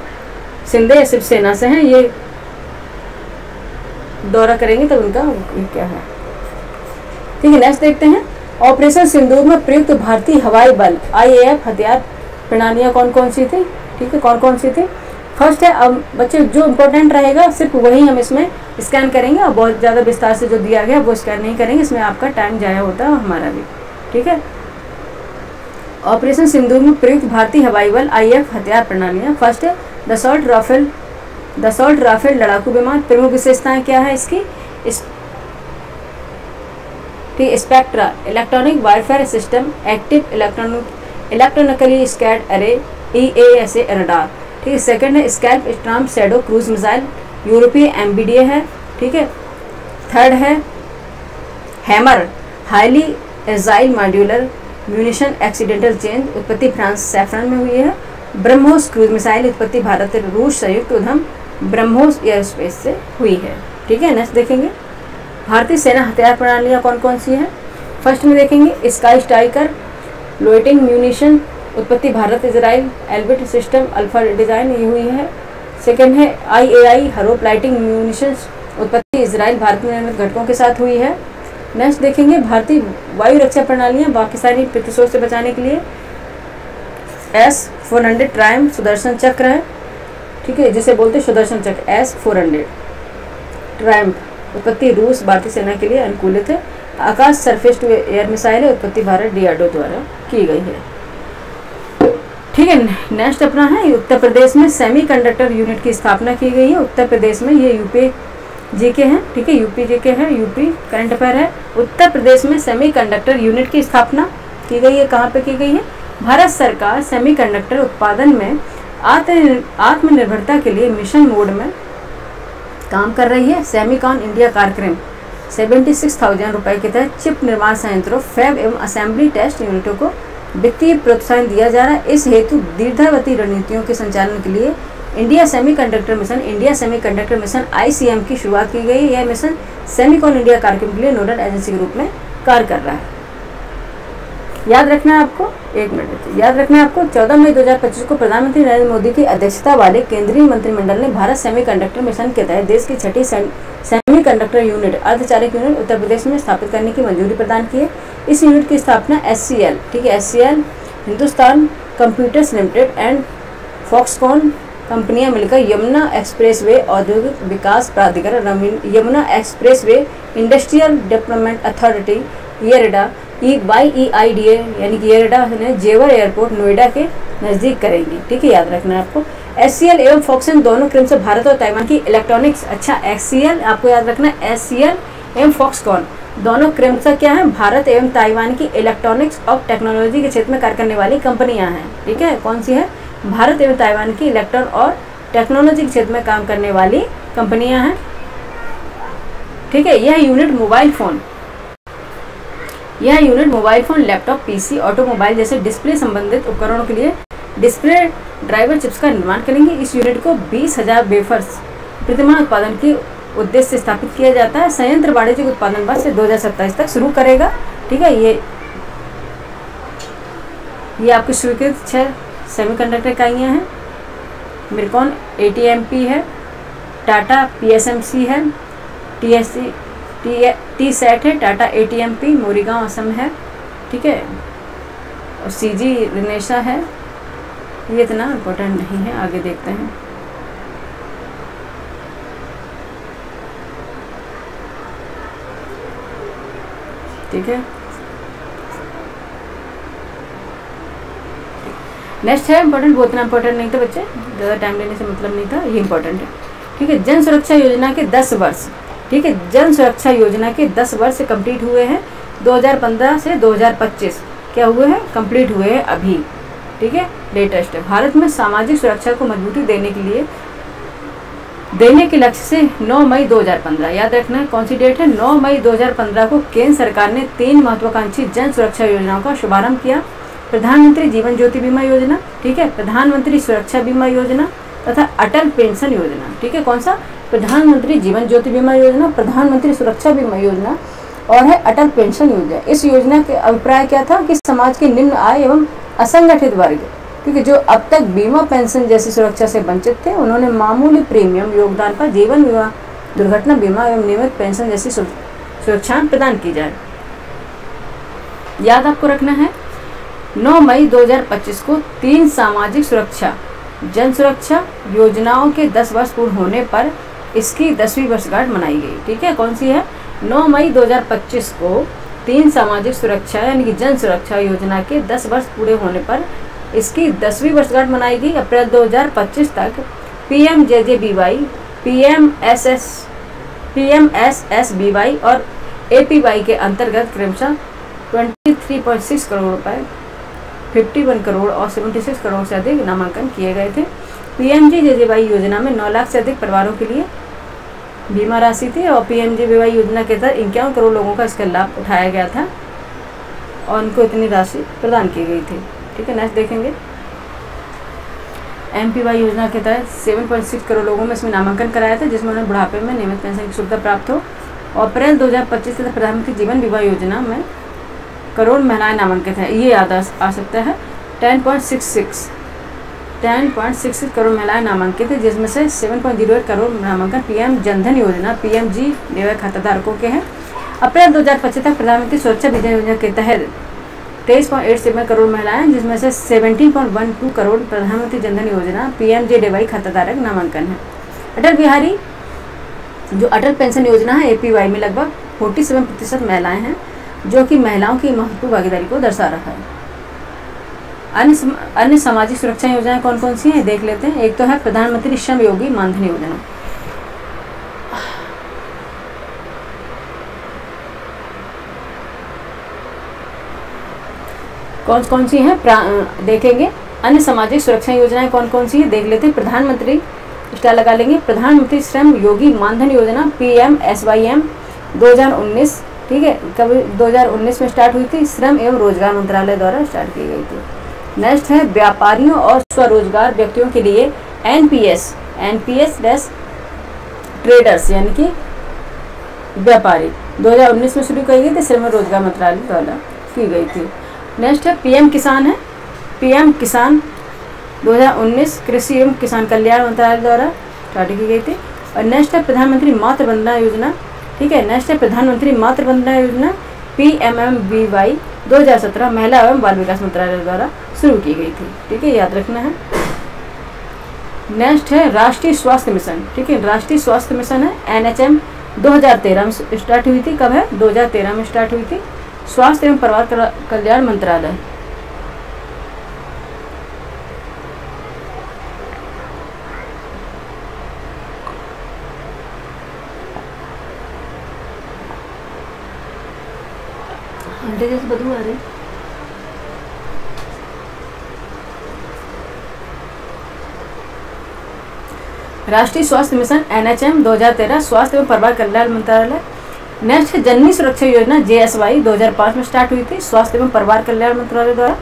सिंधे शिवसेना से हैं, ये दौरा करेंगे। तब उनका क्या है, ठीक है। नेक्स्ट देखते हैं, ऑपरेशन सिंदूर में प्रयुक्त भारतीय हवाई बल IAF हथियार प्रणालियाँ कौन कौन सी थी? ठीक है, कौन कौन सी थी? फर्स्ट है, अब बच्चे जो इम्पोर्टेंट रहेगा सिर्फ वही हम इसमें स्कैन करेंगे, और बहुत ज़्यादा विस्तार से जो दिया गया वो स्कैन नहीं करेंगे, इसमें आपका टाइम जाया होता है और हमारा भी। ठीक है, ऑपरेशन सिंदूर में प्रयुक्त भारतीय हवाई बल IAF हथियार प्रणालियाँ। फर्स्ट है दसॉल्ट राफेल लड़ाकू विमान। प्रमुख विशेषताएं क्या है इसकी? Spectra electronic warfare system, active electronically स्कैड अरे EASA रडार। ठीक है, सेकंड है scalp storm shadow cruise missile, यूरोपीय MBDA है। ठीक है, थर्ड है hammer highly agile modular munition accidental change, उत्पत्ति फ्रांस सैफ्रन में हुई है। ब्रह्मोस क्रूज मिसाइल, उत्पत्ति भारत रूस संयुक्त उद्यम ब्रह्मोस एयरस्पेस से हुई है। ठीक है, नेक्स्ट देखेंगे भारतीय सेना हथियार प्रणालियाँ कौन कौन सी हैं। फर्स्ट में देखेंगे स्काई स्ट्राइकर लोइटिंग म्यूनिशन, उत्पत्ति Bharat Israel Elbit system alpha design, ये हुई है। सेकंड है IAI हरोप लाइटिंग म्यूनिशंस, उत्पत्ति इजराइल भारत में निर्मित घटकों के साथ हुई है। नेक्स्ट देखेंगे भारतीय वायु रक्षा प्रणालियाँ पाकिस्तानी प्रतिशोध से बचाने के लिए S-400 ट्रायम्फ सुदर्शन चक्र है। ठीक है, जिसे बोलते हैं सुदर्शन चक्र S-400 ट्रायम्फ, उत्पत्ति रूस भारतीय सेना के लिए अनुकूलित है। आकाश सरफेस टू एयर मिसाइल है, उत्पत्ति भारत DRDO द्वारा की गई है। ठीक है, नेक्स्ट अपना है उत्तर प्रदेश में सेमीकंडक्टर यूनिट की स्थापना की गई है। उत्तर प्रदेश में ये UP GK है। ठीक है, UP GK है, UP करंट अफेयर है। उत्तर प्रदेश में सेमीकंडक्टर यूनिट की स्थापना की गई है। कहाँ पे की गई है? भारत सरकार सेमीकंडक्टर उत्पादन में आत्मनिर्भरता के लिए मिशन मोड में काम कर रही है। सेमीकॉन इंडिया कार्यक्रम 76,000 रुपये के तहत चिप निर्माण संयंत्रों, फैब एवं असेंबली टेस्ट यूनिटों को वित्तीय प्रोत्साहन दिया जा रहा है। इस हेतु दीर्घावधि रणनीतियों के संचालन के लिए इंडिया सेमीकंडक्टर मिशन ICM की शुरुआत की गई है। यह मिशन सेमीकॉन इंडिया कार्यक्रम के लिए नोडल एजेंसी के रूप में कार्य कर रहा है। याद रखना है आपको, 1 मिनट याद रखना है आपको, 14 मई 2025 को प्रधानमंत्री नरेंद्र मोदी की अध्यक्षता वाले केंद्रीय मंत्रिमंडल ने भारत सेमीकंडक्टर मिशन के तहत देश की छठी सेमीकंडक्टर यूनिट अर्धचालक यूनिट उत्तर प्रदेश में स्थापित करने की मंजूरी प्रदान की है। इस यूनिट की स्थापना SCL, ठीक है, SCL Hindustan computers limited and Foxconn कंपनियां मिलकर यमुना एक्सप्रेसवे औद्योगिक विकास प्राधिकरण, Yamuna expressway industrial development authority YEIDA YEIDA यानी कि येरेडा ने जेवर एयरपोर्ट नोएडा के नज़दीक करेंगी। ठीक है, याद रखना है आपको। SCL एवं फॉक्सकॉन दोनों क्रमशः भारत और ताइवान की इलेक्ट्रॉनिक्स, अच्छा SCL आपको याद रखना है, SCL एवं फॉक्सकॉन दोनों क्रमशः क्या है, भारत एवं ताइवान की इलेक्ट्रॉनिक्स और टेक्नोलॉजी के क्षेत्र में कार्य करने वाली कंपनियां हैं। ठीक है, कौन सी है, भारत एवं ताइवान की इलेक्ट्रॉन और टेक्नोलॉजी के क्षेत्र में काम करने वाली कंपनियां हैं। ठीक है, यह unit mobile phone, laptop, PC, automobile जैसे डिस्प्ले संबंधित उपकरणों के लिए डिस्प्ले ड्राइवर चिप्स का निर्माण करेंगे। इस यूनिट को 20,000 वेफर्स प्रतिमाह उत्पादन के उद्देश्य से स्थापित किया जाता है। संयंत्र वाणिज्यिक उत्पादन वर्ष से 2027 तक शुरू करेगा। ठीक है, ये आपकी स्वीकृत 6 सेमीकंडक्टर इकाइयाँ हैं। मिरकॉन ATMP है, टाटा PSMC है, TSAT है, टाटा ATMP मोरीगांव असम है। ठीक है, और CG रिनेशा है। ये इतना इम्पोर्टेंट नहीं है, आगे देखते हैं। ठीक है, नेक्स्ट है इम्पोर्टेंट, वो इतना इम्पोर्टेंट नहीं था बच्चे, ज़्यादा टाइम लेने से मतलब नहीं था, ये इम्पोर्टेंट है। ठीक है, जन सुरक्षा योजना के 10 वर्ष, ठीक है, जन सुरक्षा योजना के 10 वर्ष कंप्लीट हुए हैं। 2015 से 2025 क्या हुए हैं, कंप्लीट हुए हैं अभी। ठीक है, लेटेस्ट है। भारत में सामाजिक सुरक्षा को मजबूती देने के लक्ष्य से 9 मई 2015, याद रखना है कौन सी डेट है, 9 मई 2015 को केंद्र सरकार ने 3 महत्वाकांक्षी जन सुरक्षा योजनाओं का शुभारंभ किया। प्रधानमंत्री जीवन ज्योति बीमा योजना, ठीक है, प्रधानमंत्री सुरक्षा बीमा योजना तथा अटल पेंशन योजना। ठीक है, कौन सा, प्रधानमंत्री जीवन ज्योति बीमा योजना, प्रधानमंत्री सुरक्षा बीमा योजना और है अटल पेंशन योजना। इस योजना के अभिप्राय क्या था कि समाज के निम्न आय एवं असंगठित वर्ग, ठीक है, जो अब तक बीमा पेंशन जैसी सुरक्षा से वंचित थे, उन्होंने मामूली प्रीमियम योगदान पर जीवन बीमा, दुर्घटना बीमा एवं नियमित पेंशन जैसी सुरक्षाएं प्रदान की जाए। याद आपको रखना है, 9 मई 2025 को 3 सामाजिक सुरक्षा जन सुरक्षा योजनाओं के 10 वर्ष पूर्ण होने पर इसकी 10वीं वर्षगांठ मनाई गई। ठीक है, कौन सी है, 9 मई 2025 को 3 सामाजिक सुरक्षा यानी कि जन सुरक्षा योजना के 10 वर्ष पूरे होने पर इसकी 10वीं वर्षगांठ मनाई गई। अप्रैल 2025 तक PMJJBY, PMSSBY और APY के अंतर्गत क्रमशः 23.6 करोड़ रुपए, 51 करोड़ और 76 करोड़ से अधिक नामांकन किए गए थे। PMJJBY योजना में 9 लाख से अधिक परिवारों के लिए बीमा राशि थी और PMJBY योजना के तहत 51 करोड़ लोगों का इसका लाभ उठाया गया था और उनको इतनी राशि प्रदान की गई थी। ठीक है, नेक्स्ट देखेंगे। MPY योजना के तहत 7.6 करोड़ लोगों में इसमें नामांकन कराया था, जिसमें उन्हें बुढ़ापे में नियमित पेंशन की सुविधा प्राप्त हो। और अप्रैल 2025 तक प्रधानमंत्री जीवन बीमा योजना में करोड़ महिलाएं नामांकित हैं, ये याद आ सकता है। 10.66 करोड़ महिलाएं नामांकित है, जिसमें से 7.08 करोड़ नामांकन PM जनधन योजना PMGDY खाताधारकों के हैं। अप्रैल 2025 तक प्रधानमंत्री सुरक्षा बीमा योजना के तहत 23.87 करोड़ महिलाएं, जिसमें से 17.12 करोड़ प्रधानमंत्री जनधन योजना PMJDY खाताधारक नामांकन है। अटल बिहारी जो अटल पेंशन योजना है APY में लगभग 47% महिलाएं हैं, जो कि महिलाओं की महत्वपूर्ण भागीदारी को दर्शा रहा है। अन्य सामाजिक सुरक्षा योजनाएं कौन कौन सी हैं देख लेते हैं। एक तो है प्रधानमंत्री श्रम योगी मानधन योजना। कौन कौन सी हैं देखेंगे। अन्य सामाजिक सुरक्षा योजनाएं कौन कौन सी है देख लेते हैं। प्रधानमंत्री स्टार लगा लेंगे, प्रधानमंत्री श्रम योगी मानधन योजना PMSYM 2019, ठीक है, कब 2019 में स्टार्ट हुई थी, श्रम एवं रोजगार मंत्रालय द्वारा स्टार्ट की गई थी। नेक्स्ट है व्यापारियों और स्वरोजगार व्यक्तियों के लिए NPS ट्रेडर्स यानी कि व्यापारी 2019 में शुरू की गई थी, श्रम एवं रोजगार मंत्रालय द्वारा की गई थी। नेक्स्ट है पीएम किसान है। पीएम किसान 2019 कृषि एवं किसान कल्याण मंत्रालय द्वारा स्टार्ट की गई थी। और नेक्स्ट है प्रधानमंत्री मातृ वंदना योजना, ठीक है। नेक्स्ट है प्रधानमंत्री मातृ वंदना योजना PMMBY 2017 महिला एवं बाल विकास मंत्रालय द्वारा शुरू की गई थी, ठीक है, याद रखना है। नेक्स्ट है राष्ट्रीय स्वास्थ्य मिशन, ठीक है। राष्ट्रीय स्वास्थ्य मिशन है NHM 2013 में स्टार्ट हुई थी। कब है? 2013 में स्टार्ट हुई थी। स्वास्थ्य एवं परिवार कल्याण मंत्रालय। जैसे बदबू आ रही। राष्ट्रीय स्वास्थ्य मिशन NHM 2013 स्वास्थ्य एवं परिवार कल्याण मंत्रालय। नेक्स्ट जननी सुरक्षा योजना JSY 2005 में स्टार्ट हुई थी, स्वास्थ्य एवं परिवार कल्याण मंत्रालय द्वारा।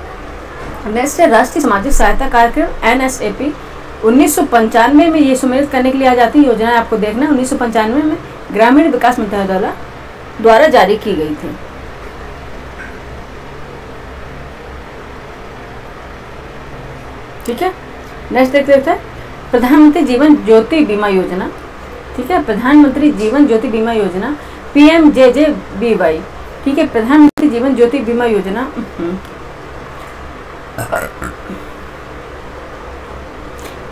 नेक्स्ट है राष्ट्रीय सामाजिक सहायता कार्यक्रम NSAP 1995 में ये सम्मिलित करने के लिए आ जाती है योजना, आपको देखना है 1995 में ग्रामीण विकास मंत्रालय द्वारा जारी की गई थी। ठीक है। नेक्स्ट देखते हैं प्रधानमंत्री जीवन ज्योति बीमा योजना, ठीक है। प्रधानमंत्री जीवन ज्योति बीमा योजना PMJJBY, ठीक है। प्रधानमंत्री जीवन ज्योति बीमा योजना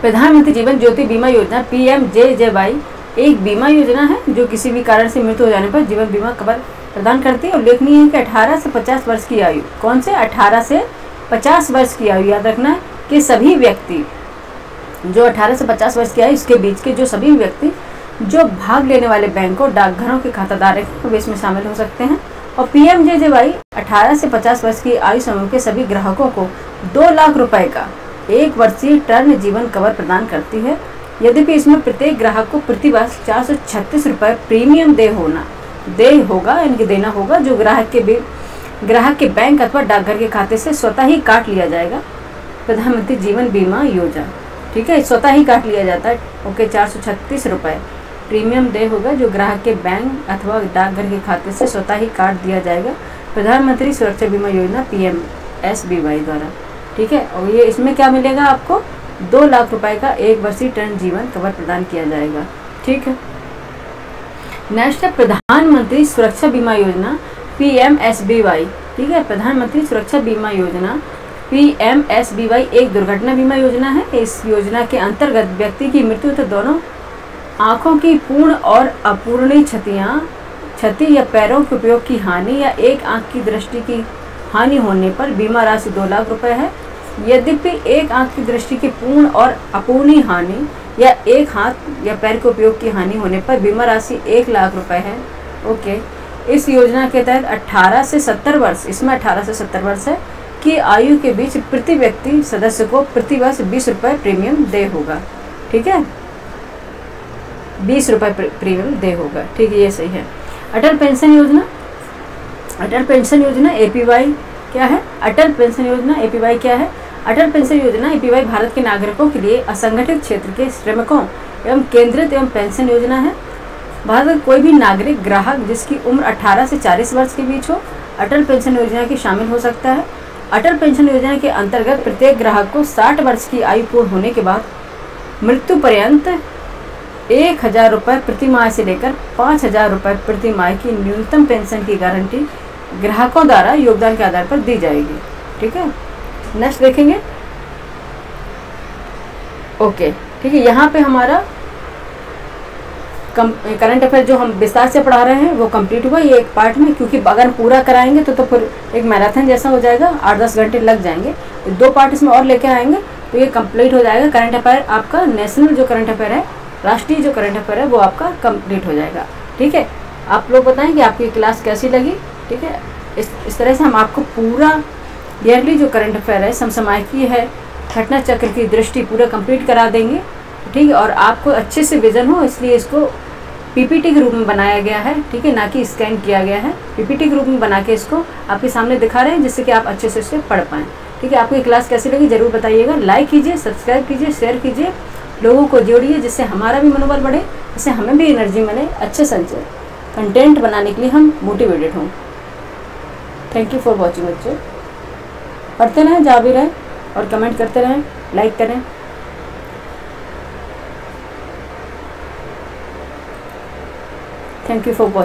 प्रधानमंत्री जीवन ज्योति बीमा योजना PMJJY एक बीमा योजना है जो किसी भी कारण से मृत्यु हो जाने पर जीवन बीमा कवर प्रदान करती है। उल्लेखनीय है कि 18 से 50 वर्ष की आयु, कौन से 18 से 50 वर्ष की आयु, याद रखना है कि सभी व्यक्ति जो 18 से 50 वर्ष की आयु इसके बीच के जो सभी व्यक्ति जो भाग लेने वाले बैंकों डाकघरों के खाताधारक हैं वे इसमें शामिल हो सकते हैं। और PMJJY 18 से 50 वर्ष की आयु समूह के सभी ग्राहकों को 2 लाख रुपए का 1 वर्षीय टर्म जीवन कवर प्रदान करती है। यद्यपि इसमें प्रत्येक ग्राहक को प्रति वर्ष 436 रुपये प्रीमियम देना होगा जो ग्राहक के बैंक अथवा डाकघर के खाते से स्वतः ही काट लिया जाएगा। प्रधानमंत्री जीवन बीमा योजना, ठीक है, स्वतः ही काट लिया जाता है। ओके, 436 रुपये प्रीमियम होगा जो ग्राहक के बैंक अथवा डाकघर के खाते से स्वतः ही काट दिया जाएगा प्रधानमंत्री सुरक्षा बीमा योजना PMSBY द्वारा, ठीक है। और ये इसमें क्या मिलेगा आपको 2 लाख रुपए का 1 वर्षीय टर्म जीवन कवर प्रदान किया जाएगा, ठीक है। नेक्स्ट है प्रधानमंत्री सुरक्षा बीमा योजना PMSBY, ठीक है। प्रधानमंत्री सुरक्षा बीमा योजना PMSBY एक दुर्घटना बीमा योजना है। इस योजना के अंतर्गत व्यक्ति की मृत्यु तो दोनों आँखों की पूर्ण और अपूर्णीय क्षति या पैरों के उपयोग की हानि या एक आँख की दृष्टि की हानि होने पर बीमा राशि 2 लाख रुपए है। यद्यपि एक आँख की दृष्टि की पूर्ण और अपूर्णीय हानि या एक हाथ या पैर के उपयोग की हानि होने पर बीमा राशि 1 लाख रुपए है। ओके, इस योजना के तहत 18 से 70 वर्ष, इसमें 18 से 70 वर्ष है की आयु के बीच प्रति व्यक्ति सदस्य को प्रति वर्ष 20 रुपये प्रीमियम होगा, ठीक है, 20 रुपये प्रीमियम होगा, ठीक है, ये सही है। अटल पेंशन योजना, अटल पेंशन योजना APY क्या है? अटल पेंशन योजना APY क्या है? अटल पेंशन योजना APY भारत के नागरिकों के लिए असंगठित क्षेत्र के श्रमिकों एवं केंद्रित एवं पेंशन योजना है। भारत का कोई भी नागरिक ग्राहक जिसकी उम्र 18 से 40 वर्ष के बीच हो अटल पेंशन योजना की शामिल हो सकता है। अटल पेंशन योजना के अंतर्गत प्रत्येक ग्राहक को 60 वर्ष की आयु पूर्ण होने के बाद मृत्यु पर्यंत 1000 रुपये प्रति माह से लेकर 5000 रुपये प्रति माह की न्यूनतम पेंशन की गारंटी ग्राहकों द्वारा योगदान के आधार पर दी जाएगी, ठीक है। नेक्स्ट देखेंगे। ओके, ठीक है, यहाँ पे हमारा करंट अफेयर जो हम विस्तार से पढ़ा रहे हैं वो कंप्लीट हुआ ये एक पार्ट में, क्योंकि अगर पूरा कराएंगे तो फिर एक मैराथन जैसा हो जाएगा, 8-10 घंटे लग जाएंगे। 2 पार्ट इसमें और लेके आएंगे तो ये कंप्लीट हो जाएगा। करंट अफेयर आपका नेशनल जो करंट अफेयर है, राष्ट्रीय जो करंट अफेयर है वो आपका कंप्लीट हो जाएगा, ठीक है। आप लोग बताएं कि आपकी क्लास कैसी लगी, ठीक है। इस तरह से हम आपको पूरा ईयरली जो करंट अफेयर है, समसामयिकी है, घटना चक्र की दृष्टि पूरा कंप्लीट करा देंगे, ठीक है। और आपको अच्छे से विजन हो इसलिए इसको PPT के रूप में बनाया गया है, ठीक है, ना कि स्कैन किया गया है। PPT के रूप में बना के इसको आपके सामने दिखा रहे हैं जिससे कि आप अच्छे से इसे पढ़ पाएँ, ठीक है। आपको ये क्लास कैसी लगी ज़रूर बताइएगा। लाइक कीजिए, सब्सक्राइब कीजिए, शेयर कीजिए, लोगों को जोड़िए जिससे हमारा भी मनोबल बढ़े, जिससे हमें भी एनर्जी मिले, अच्छे संचय कंटेंट बनाने के लिए हम मोटिवेटेड हों। थैंक यू फॉर वॉचिंग बच्चों। पढ़ते रहें, जा भी रहें और कमेंट करते रहें, लाइक करें। Thank you for watching.